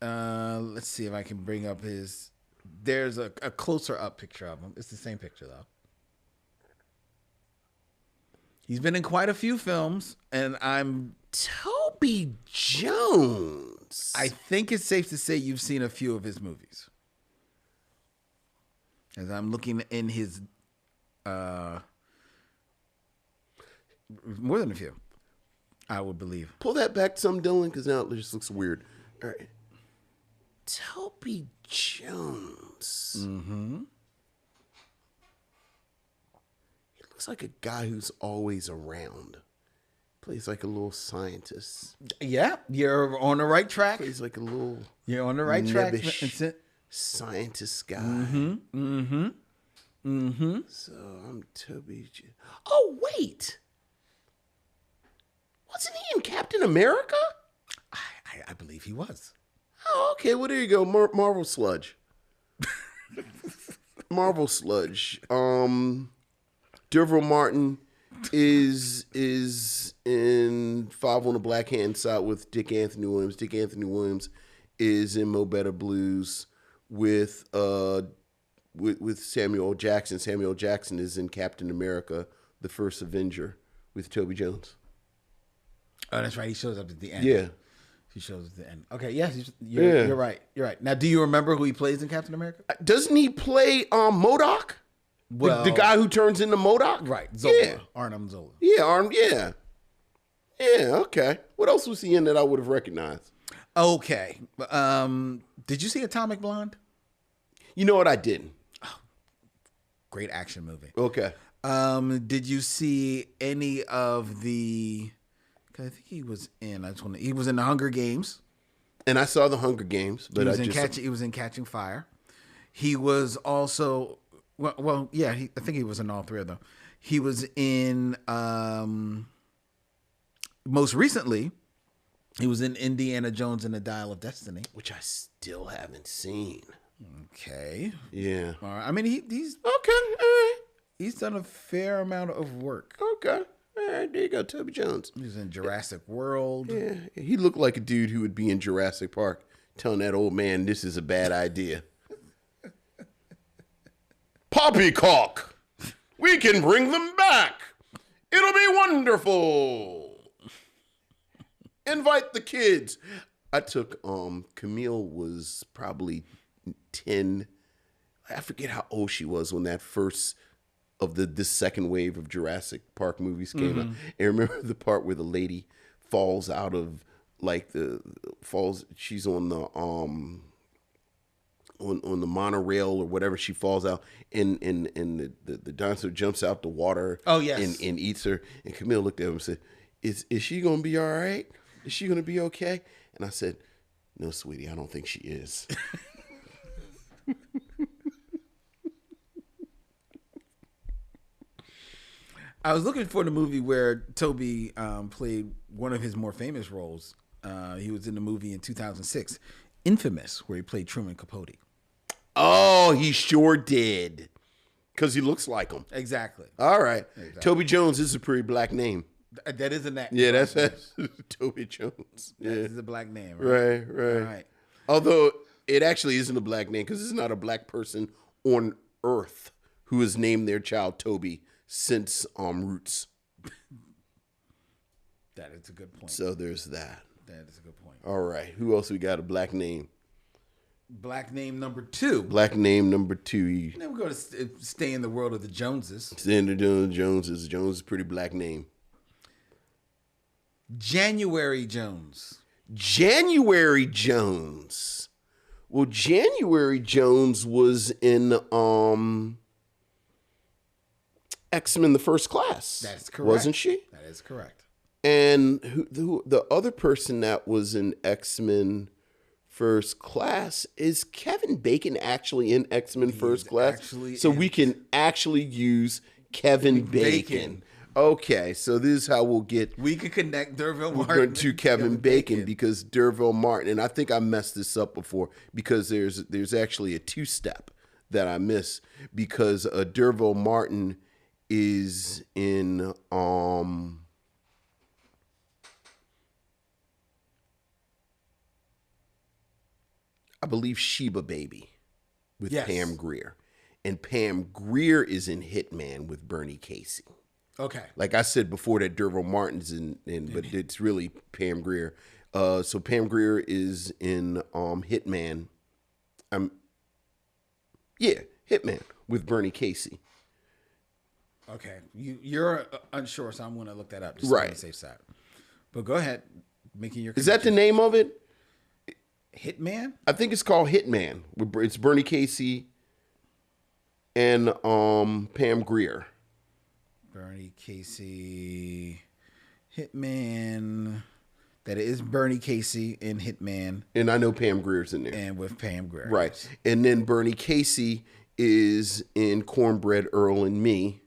Let's see if I can bring up his. There's a closer up picture of him. It's the same picture though. He's been in quite a few films, and Toby Jones. I think it's safe to say you've seen a few of his movies. As I'm looking in his, more than a few, I would believe. Pull that back some, Dylan, because now it just looks weird. All right. Toby Jones. Mm-hmm. He looks like a guy who's always around. Plays like a little scientist. Yeah, you're on the right track. Plays like a little. You're on the right track. Scientist guy. Mm-hmm. Mm-hmm. Mm-hmm. So I'm Toby. Oh wait, wasn't he in Captain America? I believe he was. Oh, okay. Well, there you go. Marvel Sludge. Marvel Sludge. D'Urville Martin is in 5 on the Black Hand side with Dick Anthony Williams. Dick Anthony Williams is in Mo Better Blues with Samuel L. Jackson. Samuel L. Jackson is in Captain America: The First Avenger with Toby Jones. Oh, that's right. He shows up at the end. Yeah. He shows at the end. Okay, yes, you're right. You're right. Now, do you remember who he plays in Captain America? Doesn't he play MODOK? Well, the guy who turns into MODOK? Right. Zola. Yeah. Arnim Zola. Yeah, yeah. Yeah, okay. What else was he in that I would have recognized? Okay. Did you see Atomic Blonde? You know what? I didn't. Oh, great action movie. Okay. Did you see any of the... I think he was in... He was in The Hunger Games. And I saw The Hunger Games. But he was in Catching Fire. He was also... Well, yeah, I think he was in all 3 of them. He was in... most recently... He was in Indiana Jones and the Dial of Destiny, which I still haven't seen. Okay. Yeah. All right. I mean, he's okay. All right. He's done a fair amount of work. Okay. All right, there you go, Toby Jones. He was in Jurassic World. Yeah, he looked like a dude who would be in Jurassic Park telling that old man this is a bad idea. Poppycock! We can bring them back! It'll be wonderful! Invite the kids. I took, Camille was probably 10. I forget how old she was when that first of this second wave of Jurassic Park movies came out. And remember the part where the lady falls out of she's on the on the monorail or whatever, she falls out and the dinosaur jumps out the water. Oh yes. And eats her. And Camille looked at him and said, Is she gonna be all right? Is she gonna be okay? And I said, no, sweetie, I don't think she is. I was looking for the movie where Toby played one of his more famous roles. He was in the movie in 2006, Infamous, where he played Truman Capote. Oh, he sure did. Because he looks like him. Exactly. All right. Exactly. Toby Jones is a pretty black name. That is a name. Yeah, that's Toby Jones. Yeah. That is a black name, right? Right. All right. Although it actually isn't a black name because there's not a black person on earth who has named their child Toby since Roots. That is a good point. So there's that. That is a good point. All right. Who else we got a black name? Black name number 2. Black name number 2. Then we're going to stay in the world of the Joneses. Jones is a pretty black name. January Jones. January Jones. Well, January Jones was in X-Men: The First Class. That's correct. Wasn't she? That is correct. And who the other person that was in X-Men First Class is Kevin Bacon actually in X-Men First Class? So we can actually use Kevin Bacon. Okay, so this is how we could connect D'Urville Martin to Kevin Bacon because D'Urville Martin, and I think I messed this up before because there's actually a 2-step that I missed because D'Urville Martin is in I believe Sheba Baby with Pam Grier. And Pam Grier is in Hitman with Bernie Casey. Okay. Like I said before that D'Urville Martin's in but it's really Pam Grier. So Pam Grier is in Hitman. Hitman with Bernie Casey. Okay. You're unsure, so I'm going to look that up just right. on the safe side. But go ahead, making your Is that the name of it? Hitman? I think it's called Hitman. It's Bernie Casey and Pam Grier. Bernie Casey, Hitman. That is Bernie Casey in Hitman. And I know Pam Grier's in there. And with Pam Grier. Right. And then Bernie Casey is in Cornbread, Earl and Me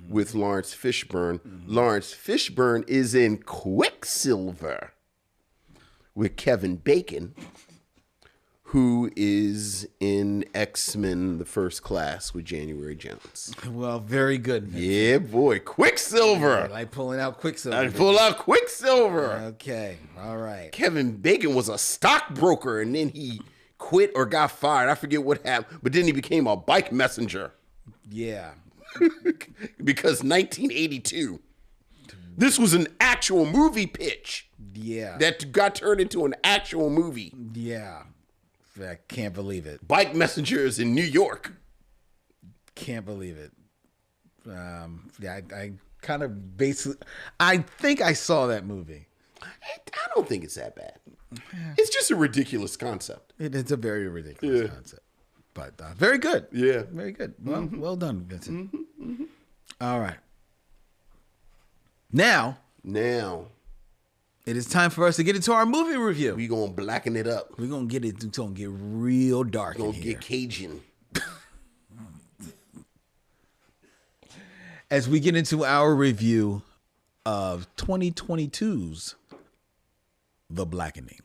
with Lawrence Fishburne. Lawrence Fishburne is in Quicksilver with Kevin Bacon, who is in X-Men: The First Class with January Jones. Well, very good. Yeah, boy. Quicksilver. I like pulling out Quicksilver. I pull out Quicksilver. Okay. All right. Kevin Bacon was a stockbroker, and then he quit or got fired. I forget what happened, but then he became a bike messenger. Yeah. Because 1982. This was an actual movie pitch. Yeah. That got turned into an actual movie. Yeah. I can't believe it. Bike messengers in New York. Can't believe it. Yeah, I kind of basically, I think I saw that movie. I don't think it's that bad. It's just a ridiculous concept. It's a very ridiculous concept. But very good. Yeah. Very good. Well, well done, Vincent. All right. Now, it is time for us to get into our movie review. We gonna blacken it up. We're gonna get it. It's gonna get real dark. We're gonna get Cajun. As we get into our review of 2022's The Blackening.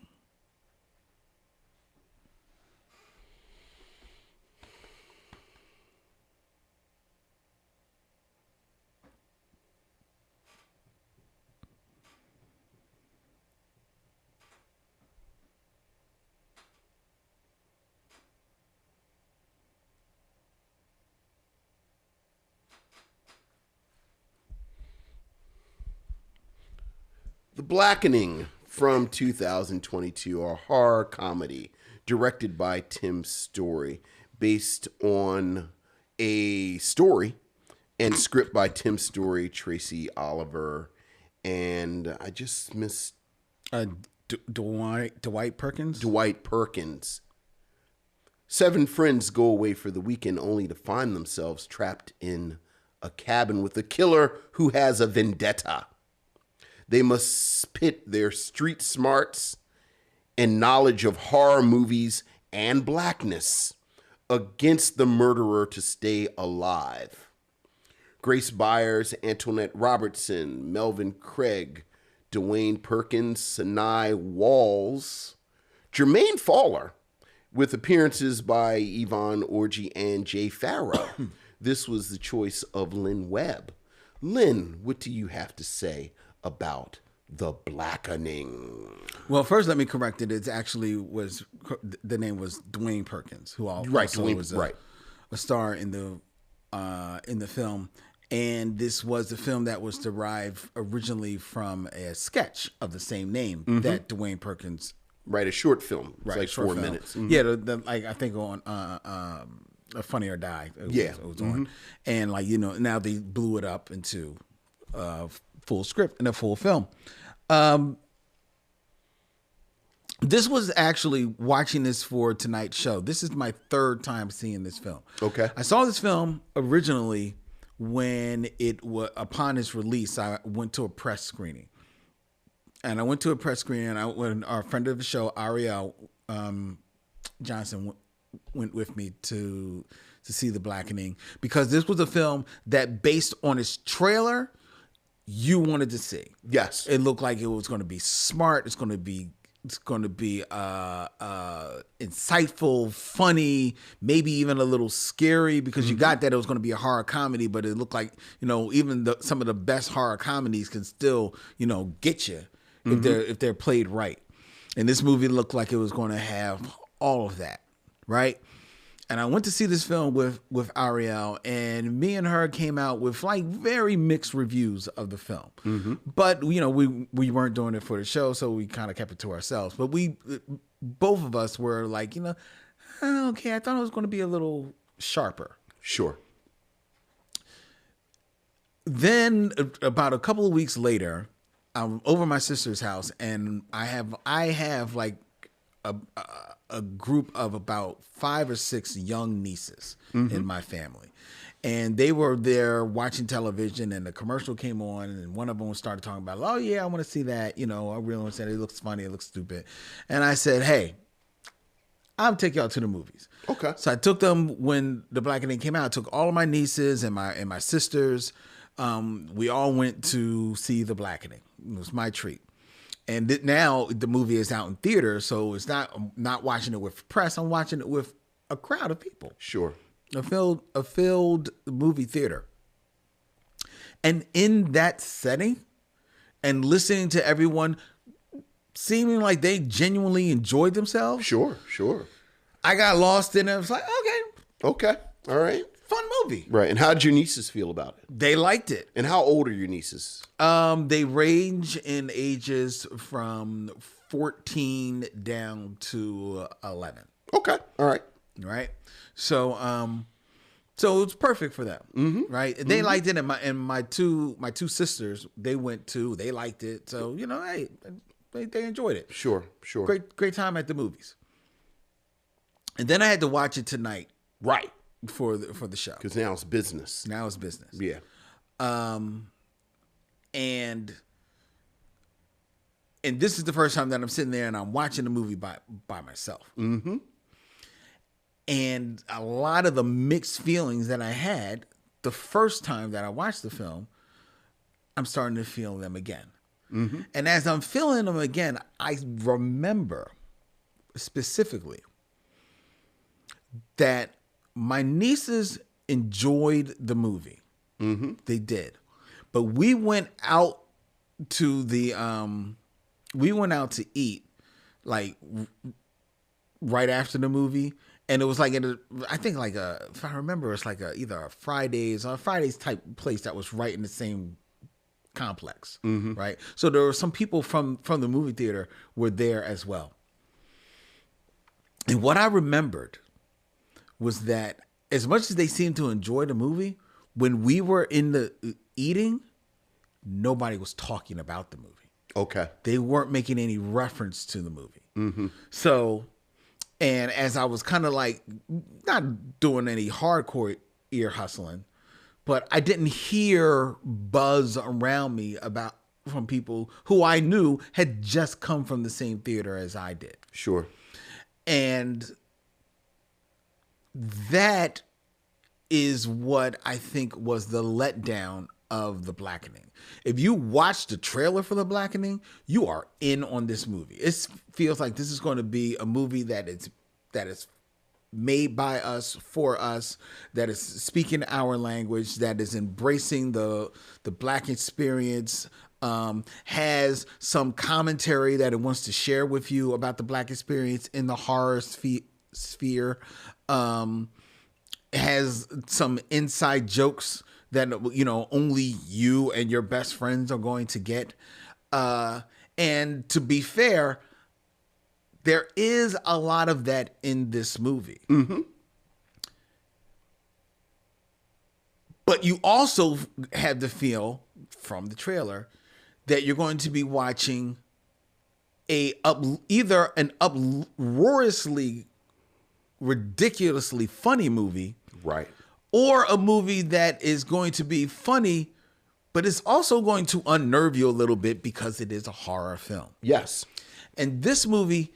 The Blackening from 2022, a horror comedy directed by Tim Story, based on a story and script by Tim Story, Tracy Oliver, and I just missed Dwight Perkins. Dwight Perkins. 7 friends go away for the weekend only to find themselves trapped in a cabin with a killer who has a vendetta. They must pit their street smarts and knowledge of horror movies and blackness against the murderer to stay alive. Grace Byers, Antoinette Robertson, Melvin Craig, Dwayne Perkins, Sinai Walls, Jermaine Fowler, with appearances by Yvonne Orji and Jay Farrow. This was the choice of Lynn Webb. Lynn, what do you have to say about The Blackening? Well, first let me correct it. It actually was, the name was Dwayne Perkins, who also was a star in the film. And this was the film that was derived originally from a sketch of the same name that Dwayne Perkins. Right, a short film. It's like 4 minutes. Mm-hmm. Yeah, like I think on A Funny or Die. It was on. And like, now they blew it up into a full script and a full film. This was actually watching this for tonight's show. This is my 3rd time seeing this film. Okay. I saw this film originally when it was, upon its release, I went to a press screening. And I went to a press screening, and when our friend of the show, Ariel Johnson, went with me to see The Blackening, because this was a film that, based on its trailer, you wanted to see. Yes. It looked like it was going to be smart. It's going to be insightful, funny, maybe even a little scary, because you got that it was going to be a horror comedy, but it looked like, even some of the best horror comedies can still, get you if they're played right. And this movie looked like it was going to have all of that, right? And I went to see this film with Ariel, and me and her came out with like very mixed reviews of the film. But we weren't doing it for the show, so we kind of kept it to ourselves. But both of us were like, okay, I thought it was going to be a little sharper. Sure. Then about a couple of weeks later, I'm over at my sister's house, and I have like a group of about 5 or 6 young nieces in my family. And they were there watching television, and the commercial came on, and one of them started talking about, oh yeah, I want to see that. I really said it looks funny, it looks stupid. And I said, hey, I'll take y'all to the movies. Okay. So I took them when The Blackening came out. I took all of my nieces and my sisters. We all went to see The Blackening. It was my treat. And now the movie is out in theater, so it's I'm not watching it with press. I'm watching it with a crowd of people. Sure. A filled movie theater. And in that setting, and listening to everyone seeming like they genuinely enjoyed themselves. Sure. I got lost in it. I was like, okay. All right. Fun movie. Right. And how did your nieces feel about it? They liked it. And how old are your nieces? They range in ages from 14 down to 11. Okay. All right. Right. So it's perfect for them. Right. They liked it. And my two sisters, they went too. They liked it. So, hey, they enjoyed it. Sure. Great time at the movies. And then I had to watch it tonight. Right. For the show, because now it's business. Yeah. And this is the first time that I'm sitting there and I'm watching the movie by myself. And a lot of the mixed feelings that I had the first time that I watched the film, I'm starting to feel them again. And as I'm feeling them again, I remember specifically that my nieces enjoyed the movie. They did. But we went out to eat like right after the movie. And it was like, if I remember, it's like either a Fridays type place that was right in the same complex, right? So there were some people from the movie theater were there as well. And what I remembered was that as much as they seemed to enjoy the movie, when we were in the eating, nobody was talking about the movie. Okay. They weren't making any reference to the movie. So, and as I was kind of like not doing any hardcore ear hustling, but I didn't hear buzz around me from people who I knew had just come from the same theater as I did. Sure. And that is what I think was the letdown of The Blackening. If you watch the trailer for The Blackening, you are in on this movie. It feels like this is going to be a movie that is made by us, for us, that is speaking our language, that is embracing the Black experience, has some commentary that it wants to share with you about the Black experience in the horror sphere, has some inside jokes that, you know, only you and your best friends are going to get. And to be fair, there is a lot of that in this movie. But you also have the feel from the trailer that you're going to be watching either an uproariously, ridiculously funny movie, Right. or a movie that is going to be funny, but it's also going to unnerve you a little bit because it is a horror film. Yes. And this movie,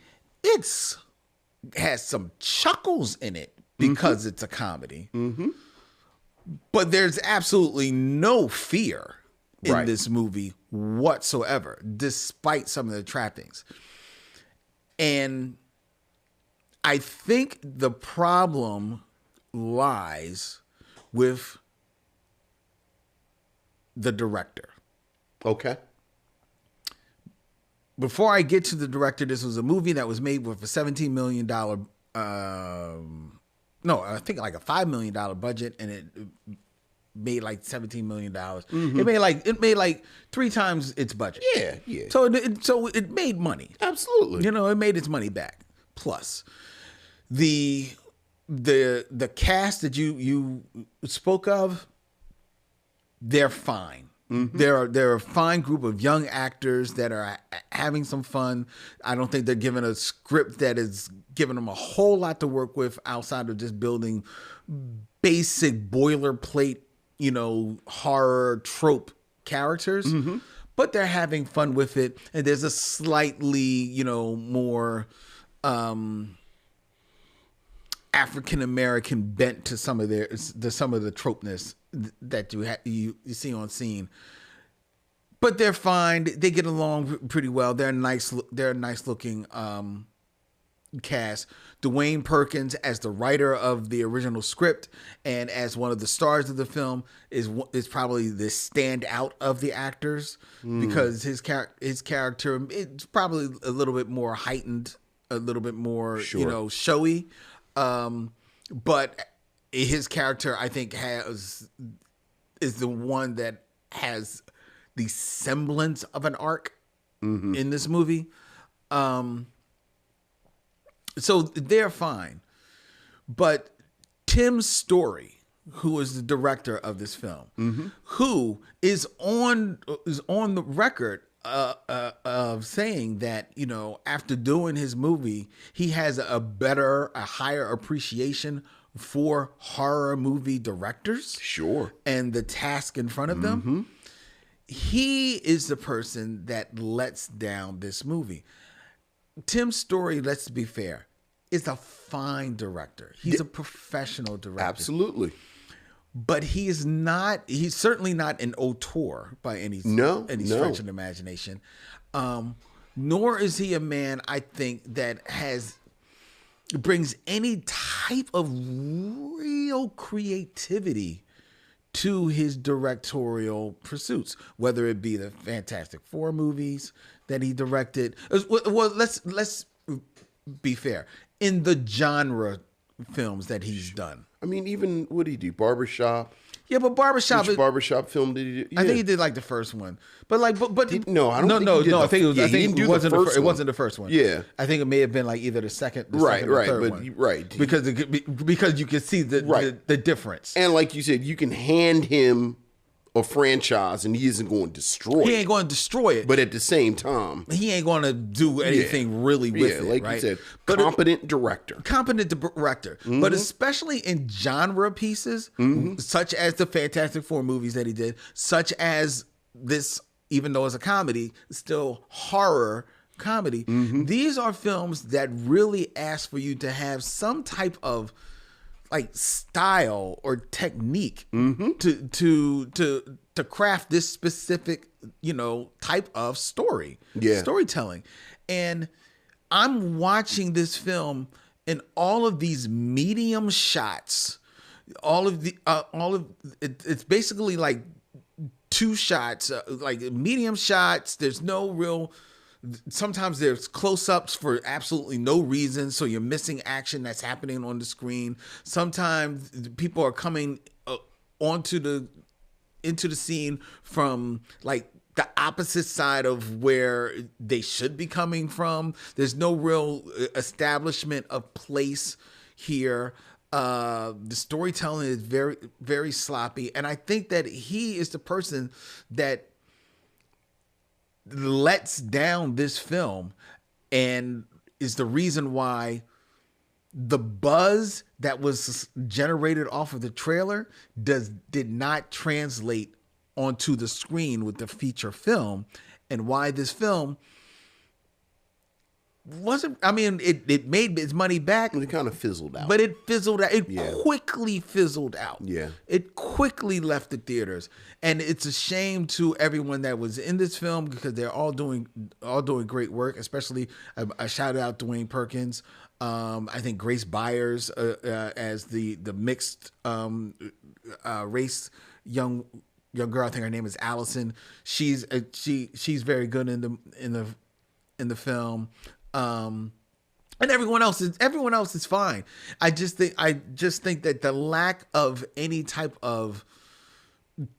has some chuckles in it because it's a comedy. But there's absolutely no fear in this movie whatsoever, despite some of the trappings. And I think the problem lies with the director. Okay. Before I get to the director, this was a movie that was made with a $17 million, I think like a $5 million budget, and it made like $17 million. It made like 3 times its budget. Yeah. So it made money. Absolutely. You know, it made its money back. Plus, the cast that you spoke of, they're fine. They're a fine group of young actors that are having some fun. I don't think they're given a script that is giving them a whole lot to work with outside of just building basic boilerplate, you know, horror trope characters. But they're having fun with it, and there's a slightly, you know, more African American bent to some of the tropeness that you see on scene. But they're fine. They get along pretty well. They're a nice looking cast. Dwayne Perkins as the writer of the original script and as one of the stars of the film is probably the standout of the actors because his character it's probably a little bit more heightened, a little bit more you know, showy. But his character, I think, is the one that has the semblance of an arc in this movie. So they're fine. But Tim Story, who is the director of this film, who is on the record of saying that, you know, after doing his movie, he has a higher appreciation for horror movie directors. Sure. And the task in front of them. He is the person that lets down this movie. Tim Story, let's be fair, is a fine director. He's a professional director. Absolutely. But he's certainly not an auteur by any stretch of the imagination. Nor is he a man, I think, that brings any type of real creativity to his directorial pursuits, whether it be the Fantastic Four movies that he directed. Well, let's be fair. In the genre films that he's done. I mean, even what did he do? Barbershop? Yeah, but Barbershop. Which Barbershop film did he do? Yeah. I think he did like the first one, but like, no, I don't think he did I think it was. yeah, I think it wasn't the first. It wasn't the first one. Yeah, I think it may have been like either the second or third one. Right, because you can see the difference. And like you said, you can hand him a franchise and he isn't going to destroy it. He ain't going to destroy it. But at the same time, he ain't going to do anything really with it. Like right? you said, competent director. But especially in genre pieces, such as the Fantastic Four movies that he did, such as this, even though it's a comedy, still horror comedy. These are films that really ask for you to have some type of like style or technique to craft this specific, type of storytelling. And I'm watching this film in all of these medium shots, it's basically like two shots, like medium shots. There's no real. Sometimes there's close-ups for absolutely no reason, so you're missing action that's happening on the screen. Sometimes people are coming into the scene from like the opposite side of where they should be coming from. There's no real establishment of place here. The storytelling is very, very sloppy, and I think that he is the person that lets down this film and is the reason why the buzz that was generated off of the trailer did not translate onto the screen with the feature film, and why this film wasn't. I mean, it made its money back. It kind of fizzled out. But it fizzled out. It quickly fizzled out. Yeah. It quickly left the theaters. And it's a shame to everyone that was in this film because they're all doing great work, especially a shout out Dwayne Perkins. I think Grace Byers as the mixed race young girl. I think her name is Allison. She's very good in the film. And everyone else is fine. I just think that the lack of any type of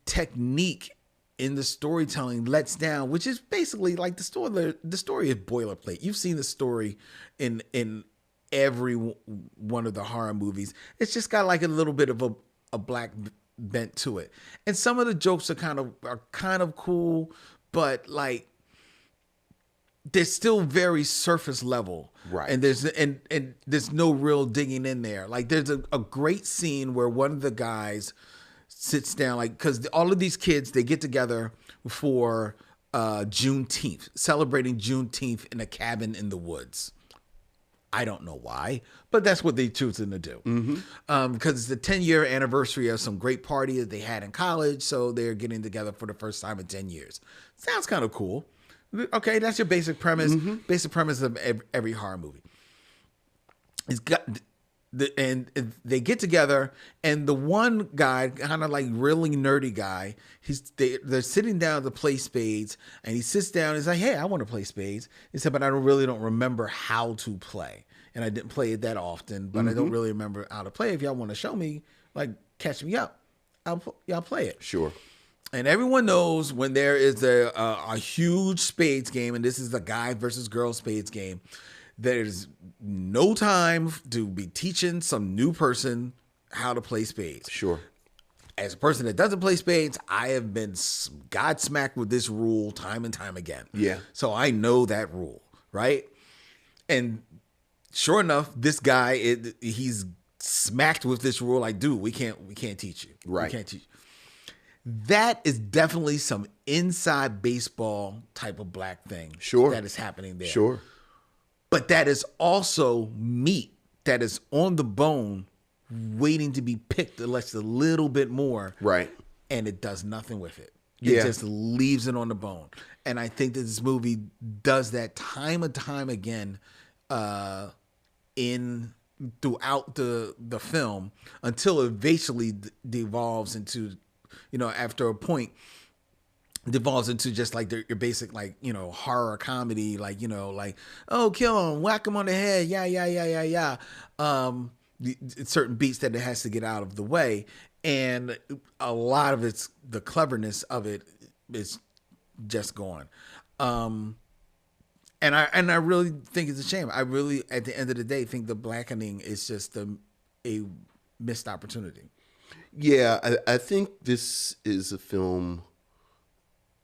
technique in the storytelling lets down, which is basically like the story is boilerplate. You've seen the story in every one of the horror movies. It's just got like a little bit of a black bent to it. And some of the jokes are kind of cool, but like they're still very surface level, right? And there's no real digging in there. Like there's a great scene where one of the guys sits down, like because all of these kids they get together for Juneteenth, celebrating Juneteenth in a cabin in the woods. I don't know why, but that's what they're choosing to do. Because it's the 10-year anniversary of some great party that they had in college, so they're getting together for the first time in 10 years. Sounds kind of cool. Okay, that's your basic premise. Basic premise of every horror movie. It's got and they get together, and the one guy, kind of like really nerdy guy, they're sitting down to play spades, and he sits down. And he's like, "Hey, I want to play spades." He said, "But I don't remember how to play, and I didn't play it that often. But I don't really remember how to play. If y'all want to show me, like, catch me up, y'all play it." Sure. And everyone knows when there is a huge spades game, and this is a guy versus girl spades game, there's no time to be teaching some new person how to play spades. Sure. As a person that doesn't play spades, I have been godsmacked with this rule time and time again. Yeah. So I know that rule, right? And sure enough, this guy, he's smacked with this rule. Like, dude, we can't teach you. Right. We can't teach you. That is definitely some inside baseball type of black thing. Sure. That is happening there. Sure. But that is also meat that is on the bone waiting to be picked just a little bit more. Right. And it does nothing with it. It just leaves it on the bone. And I think that this movie does that time and time again throughout the film until it eventually devolves into, after a point, devolves into just like your basic, like, horror comedy, like, oh, kill him, whack him on the head, yeah. Certain beats that it has to get out of the way. and a lot of the cleverness of it is just gone. And I really think it's a shame. I really, at the end of the day, think The Blackening is just a missed opportunity. Yeah, I think this is a film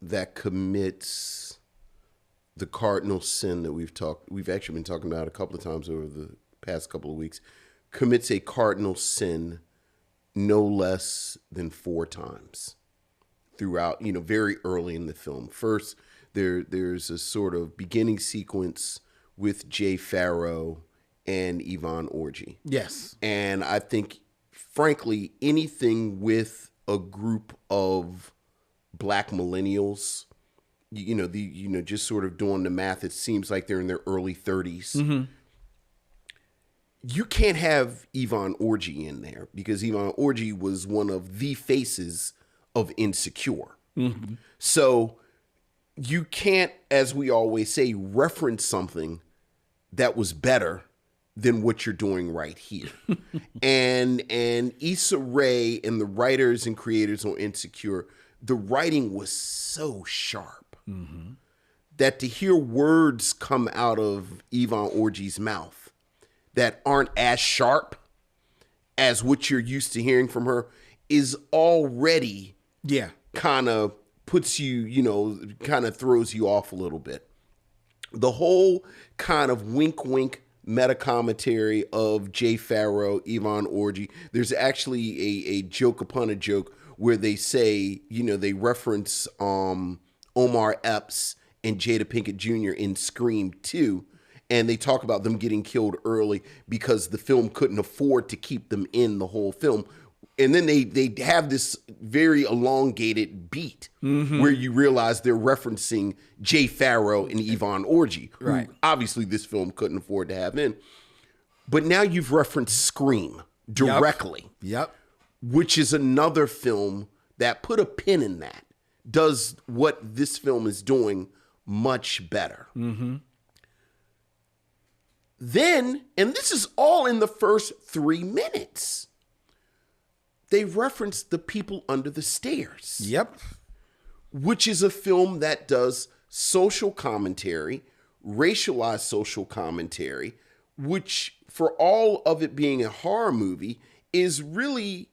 that commits the cardinal sin that we've actually been talking about a couple of times over the past couple of weeks, commits a cardinal sin no less than 4 times throughout, very early in the film. First, there's a sort of beginning sequence with Jay Farrow and Yvonne Orji. Yes. And I think, frankly, anything with a group of black millennials, just sort of doing the math, it seems like they're in their early 30s. Mm-hmm. You can't have Yvonne Orji in there because Yvonne Orji was one of the faces of Insecure. Mm-hmm. So you can't, as we always say, reference something that was better than what you're doing right here. and Issa Rae and the writers and creators on Insecure, the writing was so sharp that to hear words come out of Yvonne Orji's mouth that aren't as sharp as what you're used to hearing from her is already kind of puts you, kind of throws you off a little bit. The whole kind of wink meta commentary of Jay Farrow, Yvonne Orji. There's actually a joke upon a joke where they say, they reference Omar Epps and Jada Pinkett Jr. in Scream 2. And they talk about them getting killed early because the film couldn't afford to keep them in the whole film. And then they have this very elongated beat where you realize they're referencing Jay Farrow and Yvonne Orji, who obviously this film couldn't afford to have in. But now you've referenced Scream directly. Yep. Which is another film that put a pin in that, does what this film is doing much better. Mm-hmm. Then, and this is all in the first 3 minutes, they reference The People Under the Stairs. Yep. Which is a film that does social commentary, racialized social commentary, which for all of it being a horror movie is really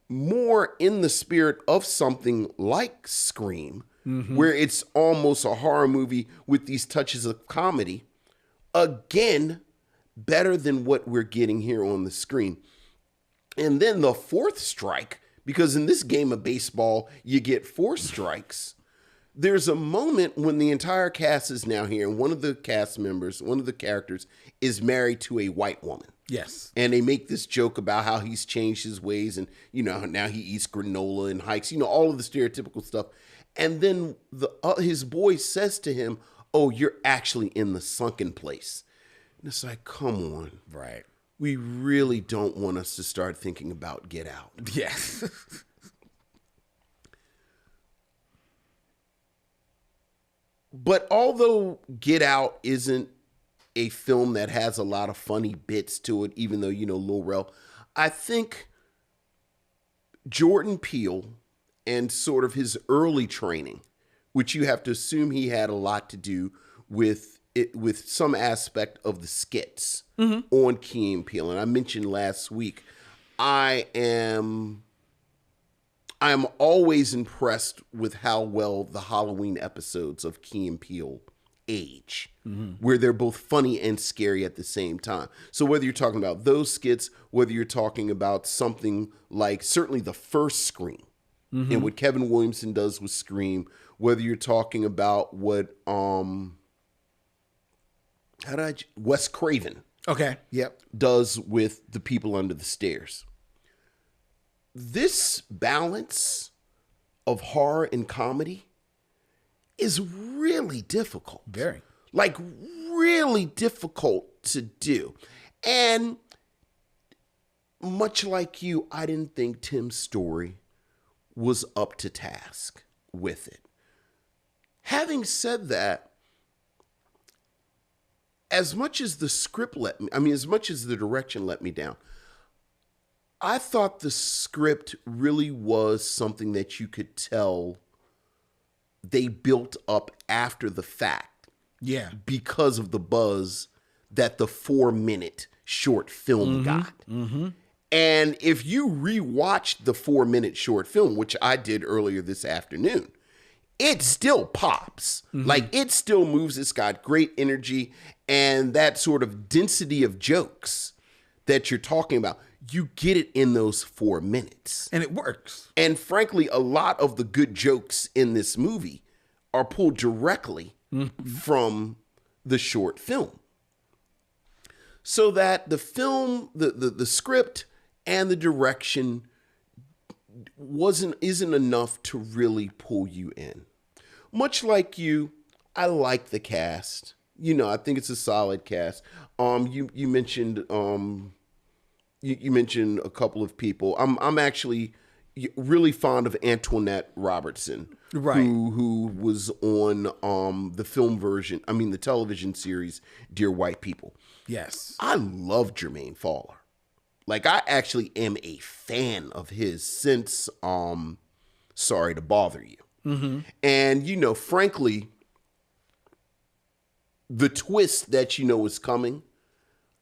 more in the spirit of something like Scream, where it's almost a horror movie with these touches of comedy. Again, better than what we're getting here on the screen. And then the 4th strike, because in this game of baseball, you get 4 strikes. There's a moment when the entire cast is now here, and one of the cast members, one of the characters, is married to a white woman. Yes. And they make this joke about how he's changed his ways and, now he eats granola and hikes, all of the stereotypical stuff. And then his boy says to him, "Oh, you're actually in the sunken place." And it's like, come on. Right. We really don't want us to start thinking about Get Out. Yes. But although Get Out isn't a film that has a lot of funny bits to it, even though, Lil Rel, I think Jordan Peele and sort of his early training, which you have to assume he had a lot to do with it, with some aspect of the skits on Key and Peele. And I mentioned last week, I am always impressed with how well the Halloween episodes of Key and Peele age, where they're both funny and scary at the same time. So whether you're talking about those skits, whether you're talking about something like certainly the first Scream and what Kevin Williamson does with Scream, whether you're talking about what Wes Craven does with The People Under the Stairs. This balance of horror and comedy is really difficult. Very. Like, really difficult to do. And much like you, I didn't think Tim Story was up to task with it. Having said that, as much as the script as much as the direction let me down, I thought the script really was something that you could tell they built up after the fact. Yeah. Because of the buzz that the 4-minute short film got. Mm-hmm. And if you rewatch the 4-minute short film, which I did earlier this afternoon, it still pops. Mm-hmm. Like, it still moves. It's got great energy, and that sort of density of jokes that you're talking about, you get it in those 4 minutes. And it works. And frankly, a lot of the good jokes in this movie are pulled directly from the short film. So that the film, the script and the direction isn't enough to really pull you in. Much like you, I like the cast. You know, I think it's a solid cast. You mentioned you mentioned a couple of people. I'm actually really fond of Antoinette Robertson, right? Who was on the film version. I mean, the television series Dear White People. Yes, I love Jermaine Fowler. Like, I actually am a fan of his since Sorry to Bother You. Mm-hmm. And, you know, frankly, the twist that you know was coming,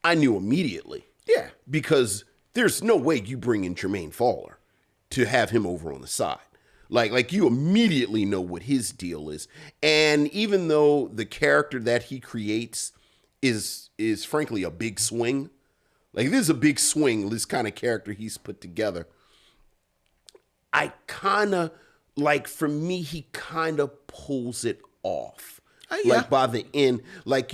I knew immediately. Yeah. Because there's no way you bring in Jermaine Fowler to have him over on the side. Like you immediately know what his deal is. And even though the character that he creates is frankly a big swing, like, this is a big swing, this kind of character he's put together. I kind of, like, for me, he kind of pulls it off. Yeah. Like, by the end, like,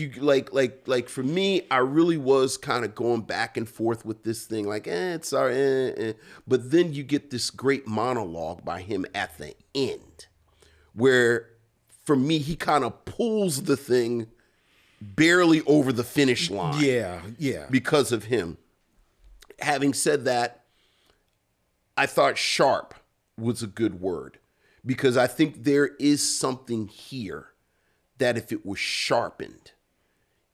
for me, I really was kind of going back and forth with this thing, like, it's all right, But then you get this great monologue by him at the end, where, for me, he kind of pulls the thing barely over the finish line. Yeah. Because of him. Having said that, I thought sharp was a good word, because I think there is something here that if it was sharpened,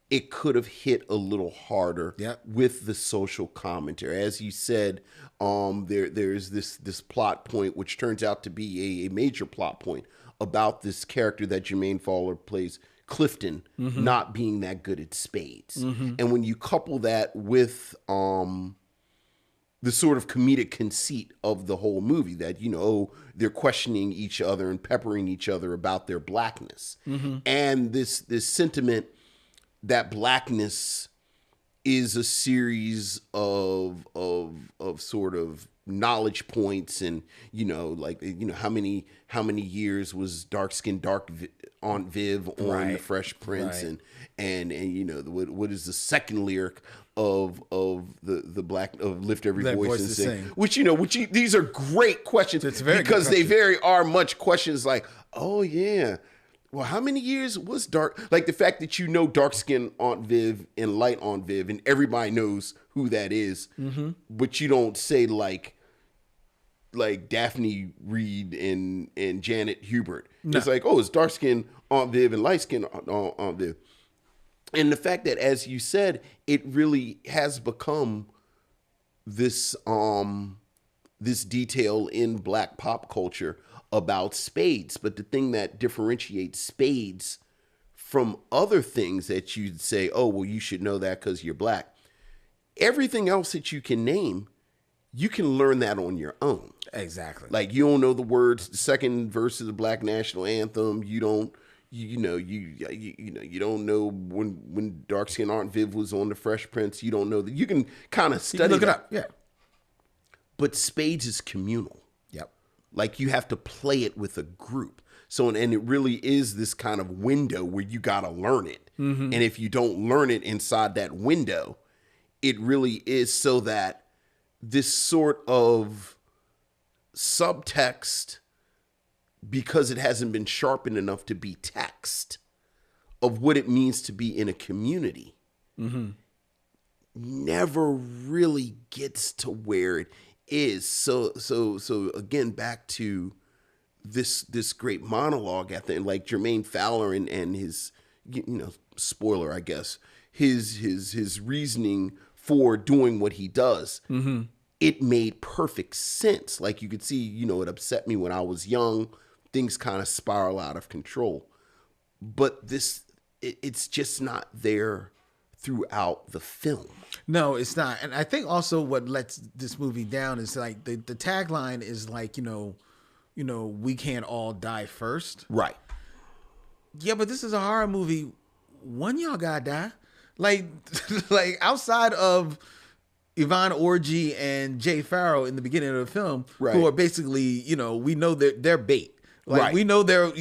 it could have hit a little harder with the social commentary. As you said, there's this plot point, which turns out to be a major plot point about this character that Jermaine Fowler plays, Clifton, not being that good at spades. Mm-hmm. And when you couple that with the sort of comedic conceit of the whole movie, that, you know, they're questioning each other and peppering each other about their blackness. Mm-hmm. And this sentiment that blackness is a series of sort of knowledge points, and, you know, like, you know, how many years was dark-skinned Aunt Viv on The Fresh Prince, and you know, what is the second lyric of the black of Lift Every Voice and Sing, which, you know, these are great questions, because they very are much questions like, oh yeah, well, how many years was like the fact that, you know, dark-skinned Aunt Viv and light Aunt Viv, and everybody knows who that is, but you don't say like Daphne Reed and Janet Hubert. No. It's like, oh, it's dark-skinned Aunt Viv and light-skinned Aunt Viv. And the fact that, as you said, it really has become this detail in black pop culture about spades. But the thing that differentiates spades from other things that you'd say, oh, well, you should know that because you're black. Everything else that you can name, you can learn that on your own. Exactly. Like, you don't know the words, the second verse of the Black National Anthem. You don't. You don't know when dark-skinned Aunt Viv was on The Fresh Prince. You don't know that. You can kind of study. Look it up, yeah. But spades is communal. Yep. Like, you have to play it with a group. So, and it really is this kind of window where you got to learn it. Mm-hmm. And if you don't learn it inside that window, it really is so that this sort of subtext, because it hasn't been sharpened enough to be text, of what it means to be in a community, never really gets to where it is. So again, back to this great monologue at the end, like Jermaine Fowler and his, you know, spoiler, I guess, his reasoning for doing what he does. Mm-hmm. it made perfect sense. Like you could see, you know, it upset me when I was young. Things kind of spiral out of control. But it's just not there throughout the film. No, it's not. And I think also what lets this movie down is like the tagline is like, you know, we can't all die first. Right. Yeah, but this is a horror movie. One y'all gotta die. Like like outside of Yvonne Orji and Jay Farrow in the beginning of the film, right, who are basically, you know, we know that they're bait. Like right. we know they're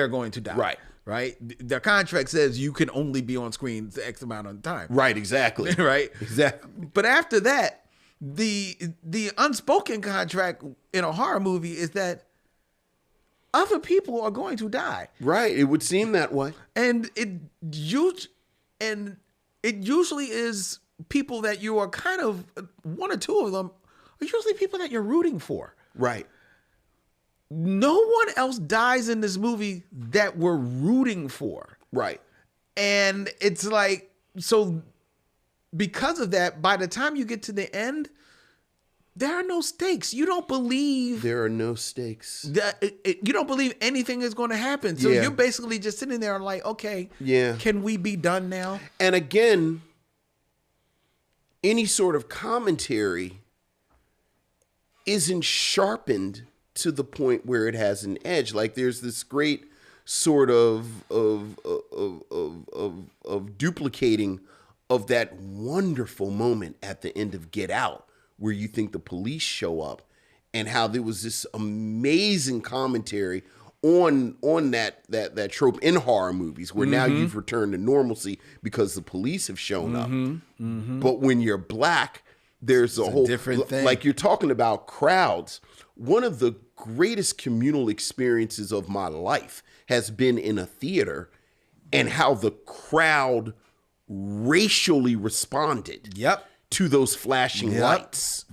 going to die. Right. Right. Their contract says you can only be on screen the X amount of time. Right. Exactly. Right. Exactly. But after that, the unspoken contract in a horror movie is that other people are going to die. Right. It would seem that way. And it usually is people that you are kind of, one or two of them are usually people that you're rooting for. Right. No one else dies in this movie that we're rooting for. Right. And it's like, so because of that, by the time you get to the end, there are no stakes. You don't believe there are no stakes. That you don't believe anything is going to happen. So you're basically just sitting there and like, okay, can we be done now? And again, any sort of commentary isn't sharpened to the point where it has an edge. Like there's this great sort of duplicating of that wonderful moment at the end of Get Out, where you think the police show up, and how there was this amazing commentary on that trope in horror movies, where now you've returned to normalcy because the police have shown up. But when you're black, there's a whole different thing. Like you're talking about crowds. One of the greatest communal experiences of my life has been in a theater, and how the crowd racially responded to those flashing lights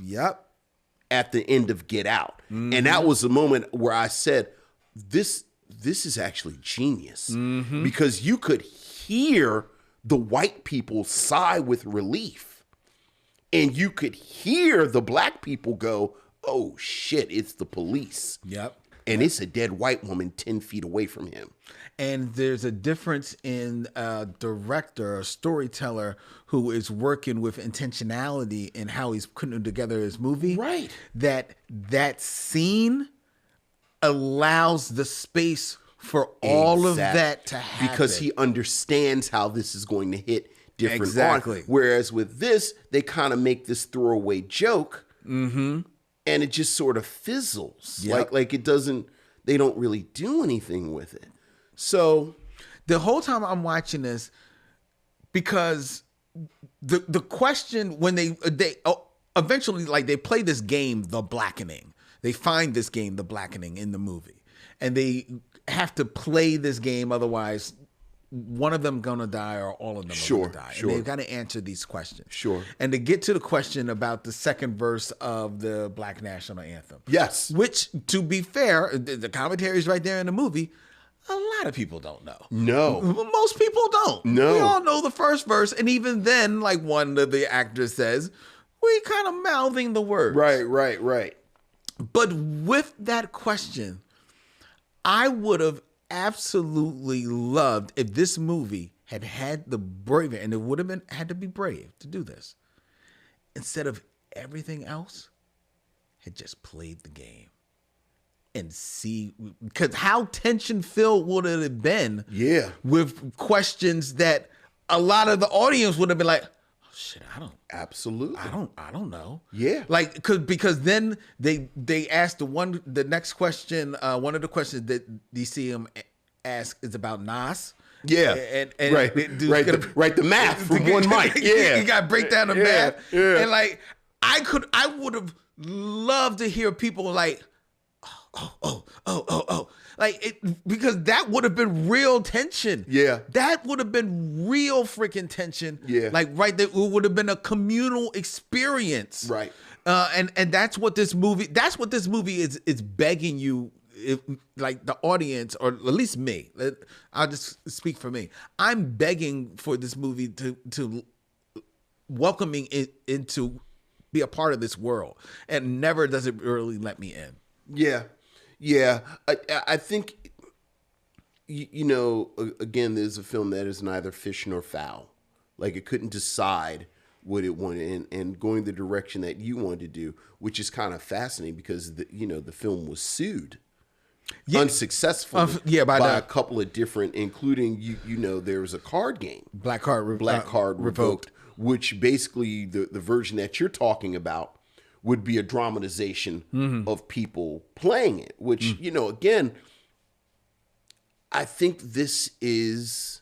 at the end of Get Out. And that was the moment where I said, this is actually genius, because you could hear the white people sigh with relief, and you could hear the black people go, oh shit, it's the police. And it's a dead white woman 10 feet away from him. And there's a difference in a director, a storyteller who is working with intentionality in how he's putting together his movie. Right. That scene allows the space for all of that to happen. Because he understands how this is going to hit different Exactly. Whereas with this, they kind of make this throwaway joke, and it just sort of fizzles. Like it doesn't, they don't really do anything with it. So the whole time I'm watching this, because the question when they eventually, like, they play this game, The Blackening. They find this game, The Blackening, in the movie, and they have to play this game, otherwise one of them gonna die or all of them are gonna die. And they've got to answer these questions. And to get to the question about the second verse of the Black National Anthem. Which, to be fair, the commentary is right there in the movie. A lot of people don't know. Most people don't. We all know the first verse, and even then, like one of the actors says, we kind of mouthing the words. Right. But with that question, I would have absolutely loved if this movie had the bravery, and it would have had to be brave to do this, instead of everything else, had just played the game. And see, because how tension filled would it have been? With questions that a lot of the audience would have been like, "Oh shit, I don't know." Like, because then they asked the next question. One of the questions that you see him ask is about Nas. And right. The math from one mic. You got to break down the math. And like, I would have loved to hear people like, oh, like because that would have been real tension. That would have been real freaking tension. Like right there, it would have been a communal experience. Right. And that's what this movie is begging you, like the audience, or at least me. I'll just speak for me. I'm begging for this movie to welcoming it into be a part of this world, and never does it really let me in. Yeah. I think, again, there's a film that is neither fish nor fowl. Like, it couldn't decide what it wanted and going the direction that you wanted to do, which is kind of fascinating because the film was sued unsuccessfully by a couple of different, including there was a card game, Black Card Revoked, which basically the version that you're talking about would be a dramatization of people playing it, which again, I think this is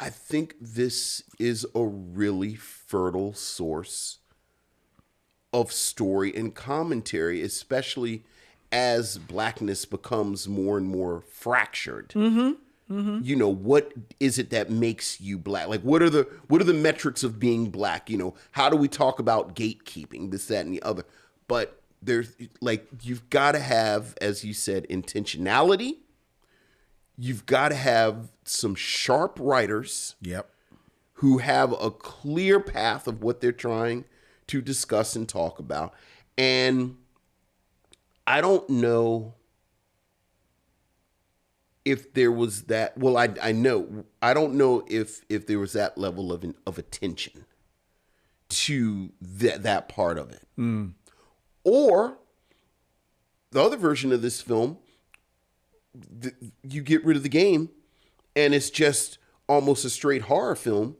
a really fertile source of story and commentary, especially as blackness becomes more and more fractured. What is it that makes you black? Like, what are the metrics of being black? How do we talk about gatekeeping, this, that, and the other? But there's you've got to have, as you said, intentionality. You've got to have some sharp writers. Yep. Who have a clear path of what they're trying to discuss and talk about. And I don't know if there was that. Well, I don't know if there was that level of attention to that part of it. Or the other version of this film, you get rid of the game and it's just almost a straight horror film,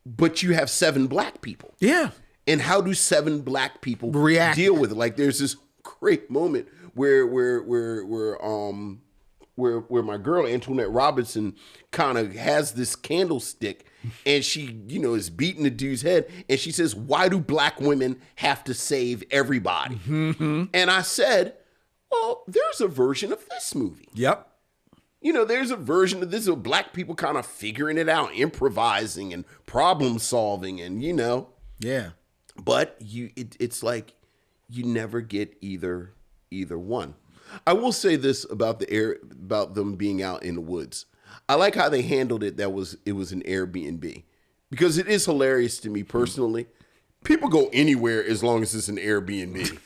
but you have 7 black people. Yeah. And how do 7 black people react, deal with it? Like, there's this great moment where my girl Antoinette Robinson kind of has this candlestick and she, is beating the dude's head and she says, "Why do black women have to save everybody?" And I said, well, there's a version of this movie. Yep. There's a version of this of black people kind of figuring it out, improvising and problem solving and, Yeah. But it's like you never get either one. I will say this about about them being out in the woods. I like how they handled it. It was an Airbnb, because it is hilarious to me personally. People go anywhere as long as it's an Airbnb.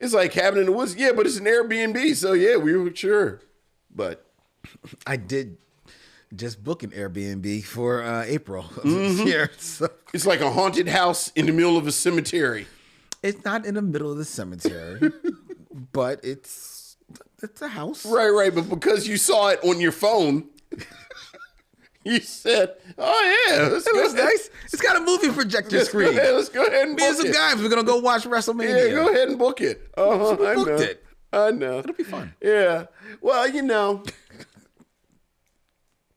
It's like cabin in the woods. Yeah, but it's an Airbnb. So yeah, we were sure. But I did just book an Airbnb for April of this year. So. It's like a haunted house in the middle of a cemetery. It's not in the middle of the cemetery, but it's a house. Right. But because you saw it on your phone, you said, "Oh yeah, it looks nice. It's got a movie projector screen. Let's go ahead and book it. Me and some guys, we're gonna go watch WrestleMania. Yeah, go ahead and book it. We booked it. I know. It'll be fun. Yeah. Well,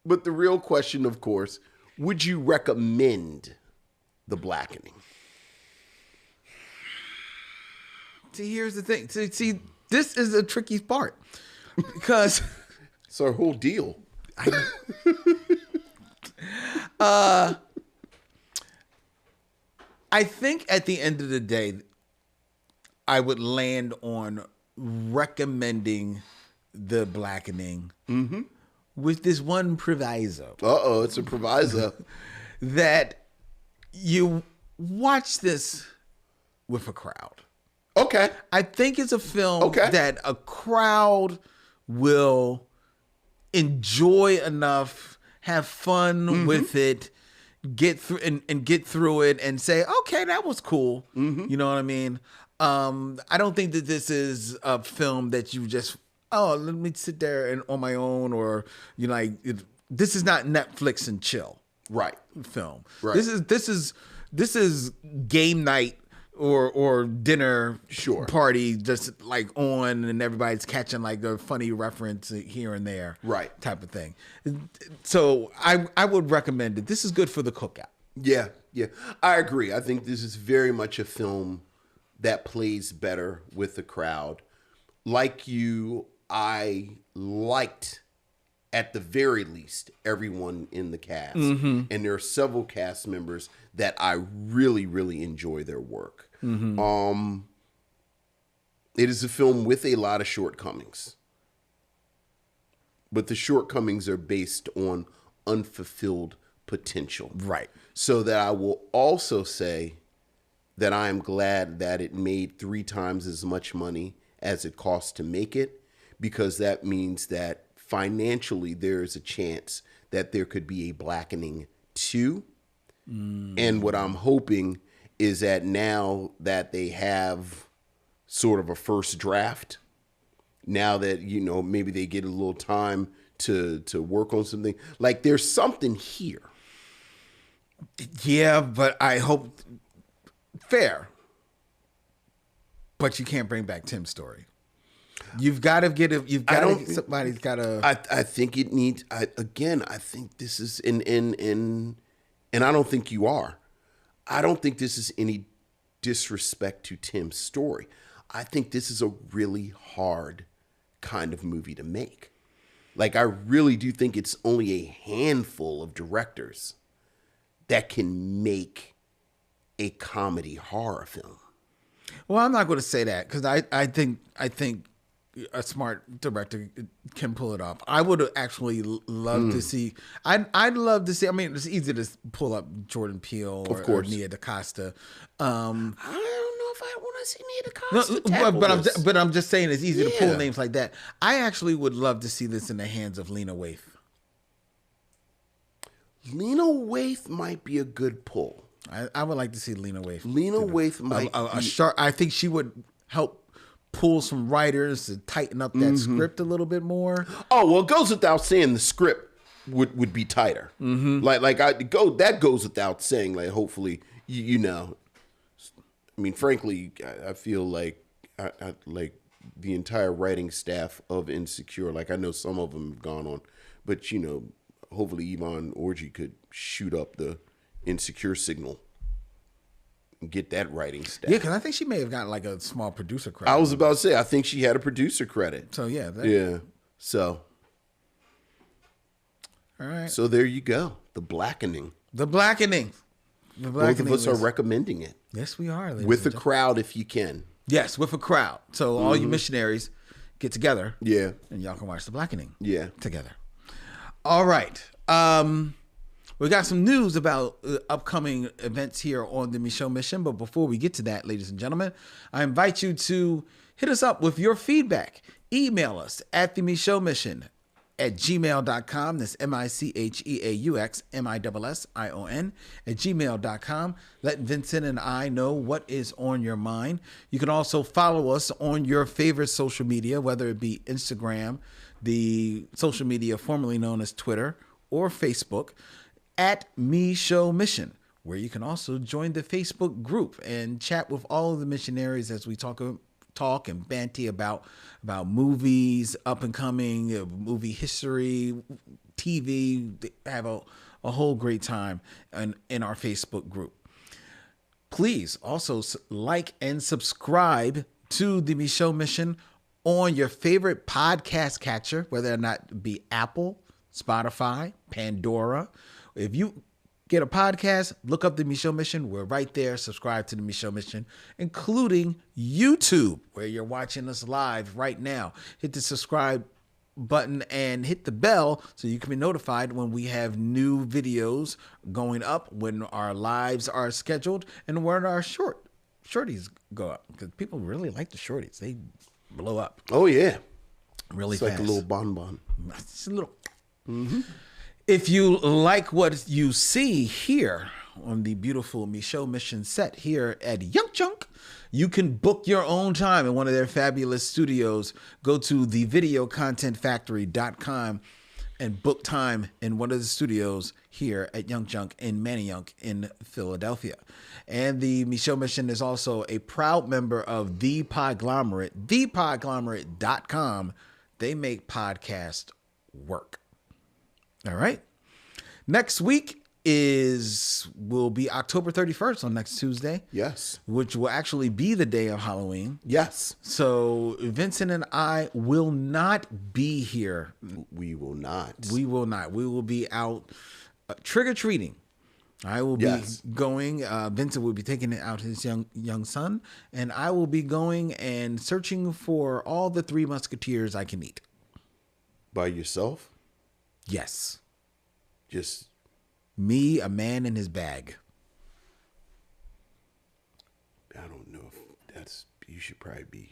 But the real question, of course, would you recommend The Blackening? See, here's the thing. See, this is a tricky part because it's our whole deal. I think at the end of the day, I would land on recommending The Blackening with this one proviso. It's a proviso. That you watch this with a crowd. Okay. I think it's a film that a crowd will enjoy enough, have fun with it, get through and get through it and say, okay, that was cool. You know what I mean? I don't think that this is a film that you just, let me sit there and on my own, or this is not Netflix and chill. Right. Film. Right. This is game night or dinner party, just like on, and everybody's catching like a funny reference here and there, right? Type of thing. So I would recommend it. This is good for the cookout. Yeah, I agree. I think this is very much a film that plays better with the crowd. Like you, I liked, at the very least, everyone in the cast, and there are several cast members that I really, really enjoy their work. It is a film with a lot of shortcomings, but the shortcomings are based on unfulfilled potential. Right. So that I will also say that I am glad that it made 3 times as much money as it cost to make it, because that means that financially there is a chance that there could be a Blackening 2. And what I'm hoping is that now that they have sort of a first draft, now that, you know, maybe they get a little time to work on something, like there's something here. Yeah, but I hope fair. But you can't bring back Tim's story. You've got to get it. You've got to. Somebody's got to. I think it needs. I think this is and I don't think you are. I don't think this is any disrespect to Tim's story. I think this is a really hard kind of movie to make. Like, I really do think it's only a handful of directors that can make a comedy horror film. Well, I'm not going to say that, because I think a smart director can pull it off. I would actually love to see. I'd love to see. I mean, it's easy to pull up Jordan Peele or Nia DaCosta. I don't know if I want to see Nia DaCosta. No, but I'm just saying it's easy to pull names like that. I actually would love to see this in the hands of Lena Waithe. Lena Waithe might be a good pull. I would like to see Lena Waithe. Lena Waithe might be sharp. I think she would help pull some writers to tighten up that script a little bit more. Oh, well, it goes without saying the script would be tighter. That goes without saying. Like, hopefully, you know. I mean, frankly, I feel like I like the entire writing staff of Insecure. Like, I know some of them have gone on, but you know, hopefully Yvonne Orji could shoot up the Insecure signal and get that writing staff. Yeah, because I think she may have gotten like a small producer credit. I was about to say, I think she had a producer credit. So yeah. So. All right. So there you go. The Blackening. The Blackening. Both of us are recommending it. Yes, we are. With a crowd if you can. Yes, with a crowd. So all you missionaries get together. Yeah. And y'all can watch The Blackening. Yeah. Together. All right. We got some news about upcoming events here on the Micheaux Mission. But before we get to that, ladies and gentlemen, I invite you to hit us up with your feedback. Email us at the Micheaux Mission at gmail.com. That's MICHEAUX MISSION at gmail.com. Let Vincent and I know what is on your mind. You can also follow us on your favorite social media, whether it be Instagram, the social media formerly known as Twitter, or Facebook, at Micheaux Mission, where you can also join the Facebook group and chat with all of the missionaries as we talk and banty about movies, up and coming, movie history, TV. They have a whole great time in our Facebook group. Please also like and subscribe to the Micheaux Mission on your favorite podcast catcher, whether or not it be Apple, Spotify, Pandora. If you get a podcast, look up the Micheaux Mission. We're right there. Subscribe to the Micheaux Mission, including YouTube, where you're watching us live right now. Hit the subscribe button and hit the bell so you can be notified when we have new videos going up, when our lives are scheduled, and when our shorties go up. Because people really like the shorties. They blow up. Oh, yeah. Really it's fast. Like a little bonbon. It's a little... If you like what you see here on the beautiful Micheaux Mission set here at Young Junk, you can book your own time in one of their fabulous studios. Go to thevideocontentfactory.com and book time in one of the studios here at Young Junk in Manayunk in Philadelphia. And the Micheaux Mission is also a proud member of The Podglomerate, thepodglomerate.com. They make podcast work. All right. Next week will be October 31st on next Tuesday. Yes. Which will actually be the day of Halloween. Yes. So Vincent and I will not be here. We will not. We will not. We will be out trick-or-treating. I will be going. Vincent will be taking out his young son, and I will be going and searching for all the Three Musketeers I can eat. By yourself? Yes. Just Me, a man in his bag. I don't know if that's. You should probably be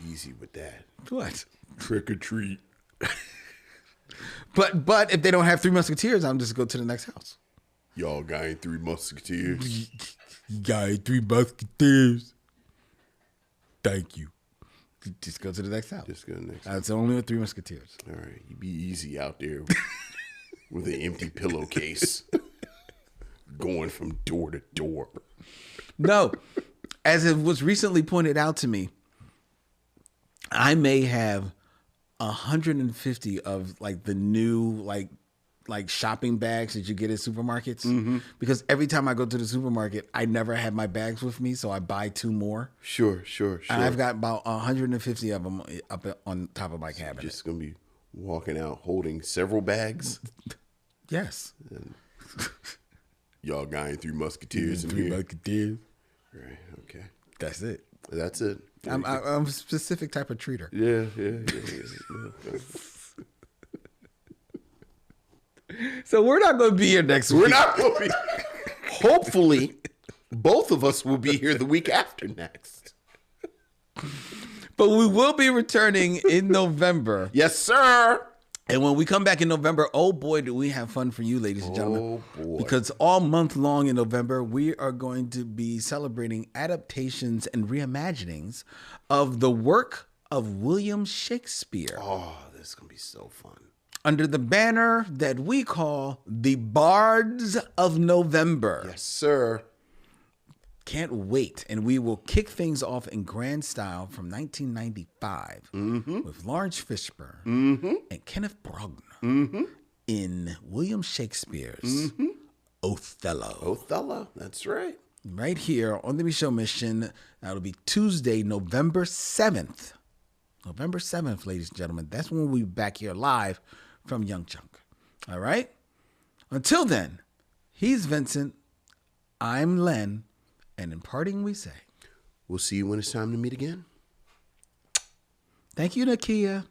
easy with that. What? Trick or treat. But if they don't have 3 Musketeers, I'm just go to the next house. Y'all got any 3 Musketeers? Guy, 3 Musketeers. Thank you. Just go to the next house. Just go to the next house. That's only with 3 Musketeers. All right, you be easy out there with an empty pillowcase, going from door to door. No, as it was recently pointed out to me, I may have 150 of like the new like shopping bags that you get at supermarkets, because every time I go to the supermarket, I never have my bags with me, so I buy 2 more. Sure. And I've got about 150 of them up on top of my cabinet. Just gonna be walking out holding several bags. Yes. Y'all got any 3 Musketeers in 3 here? Musketeers. Right. Okay. That's it. That's it. I'm a specific type of treater. Yeah. So we're not going to be here next week. We're not going to be. Hopefully, both of us will be here the week after next. But we will be returning in November. Yes, sir. And when we come back in November, oh boy, do we have fun for you, ladies and gentlemen. Oh boy. Because all month long in November, we are going to be celebrating adaptations and reimaginings of the work of William Shakespeare. Oh, this is going to be so fun. Under the banner that we call the Bards of November. Yes, sir. Can't wait. And we will kick things off in grand style from 1995 with Lawrence Fishburne and Kenneth Branagh in William Shakespeare's Othello. Othello, that's right. Right here on the Micheaux Mission. That'll be Tuesday, November 7th. November 7th, ladies and gentlemen. That's when we'll be back here live from Young Chunk. All right? Until then, he's Vincent. I'm Len. And in parting, we say, we'll see you when it's time to meet again. Thank you, Nakia.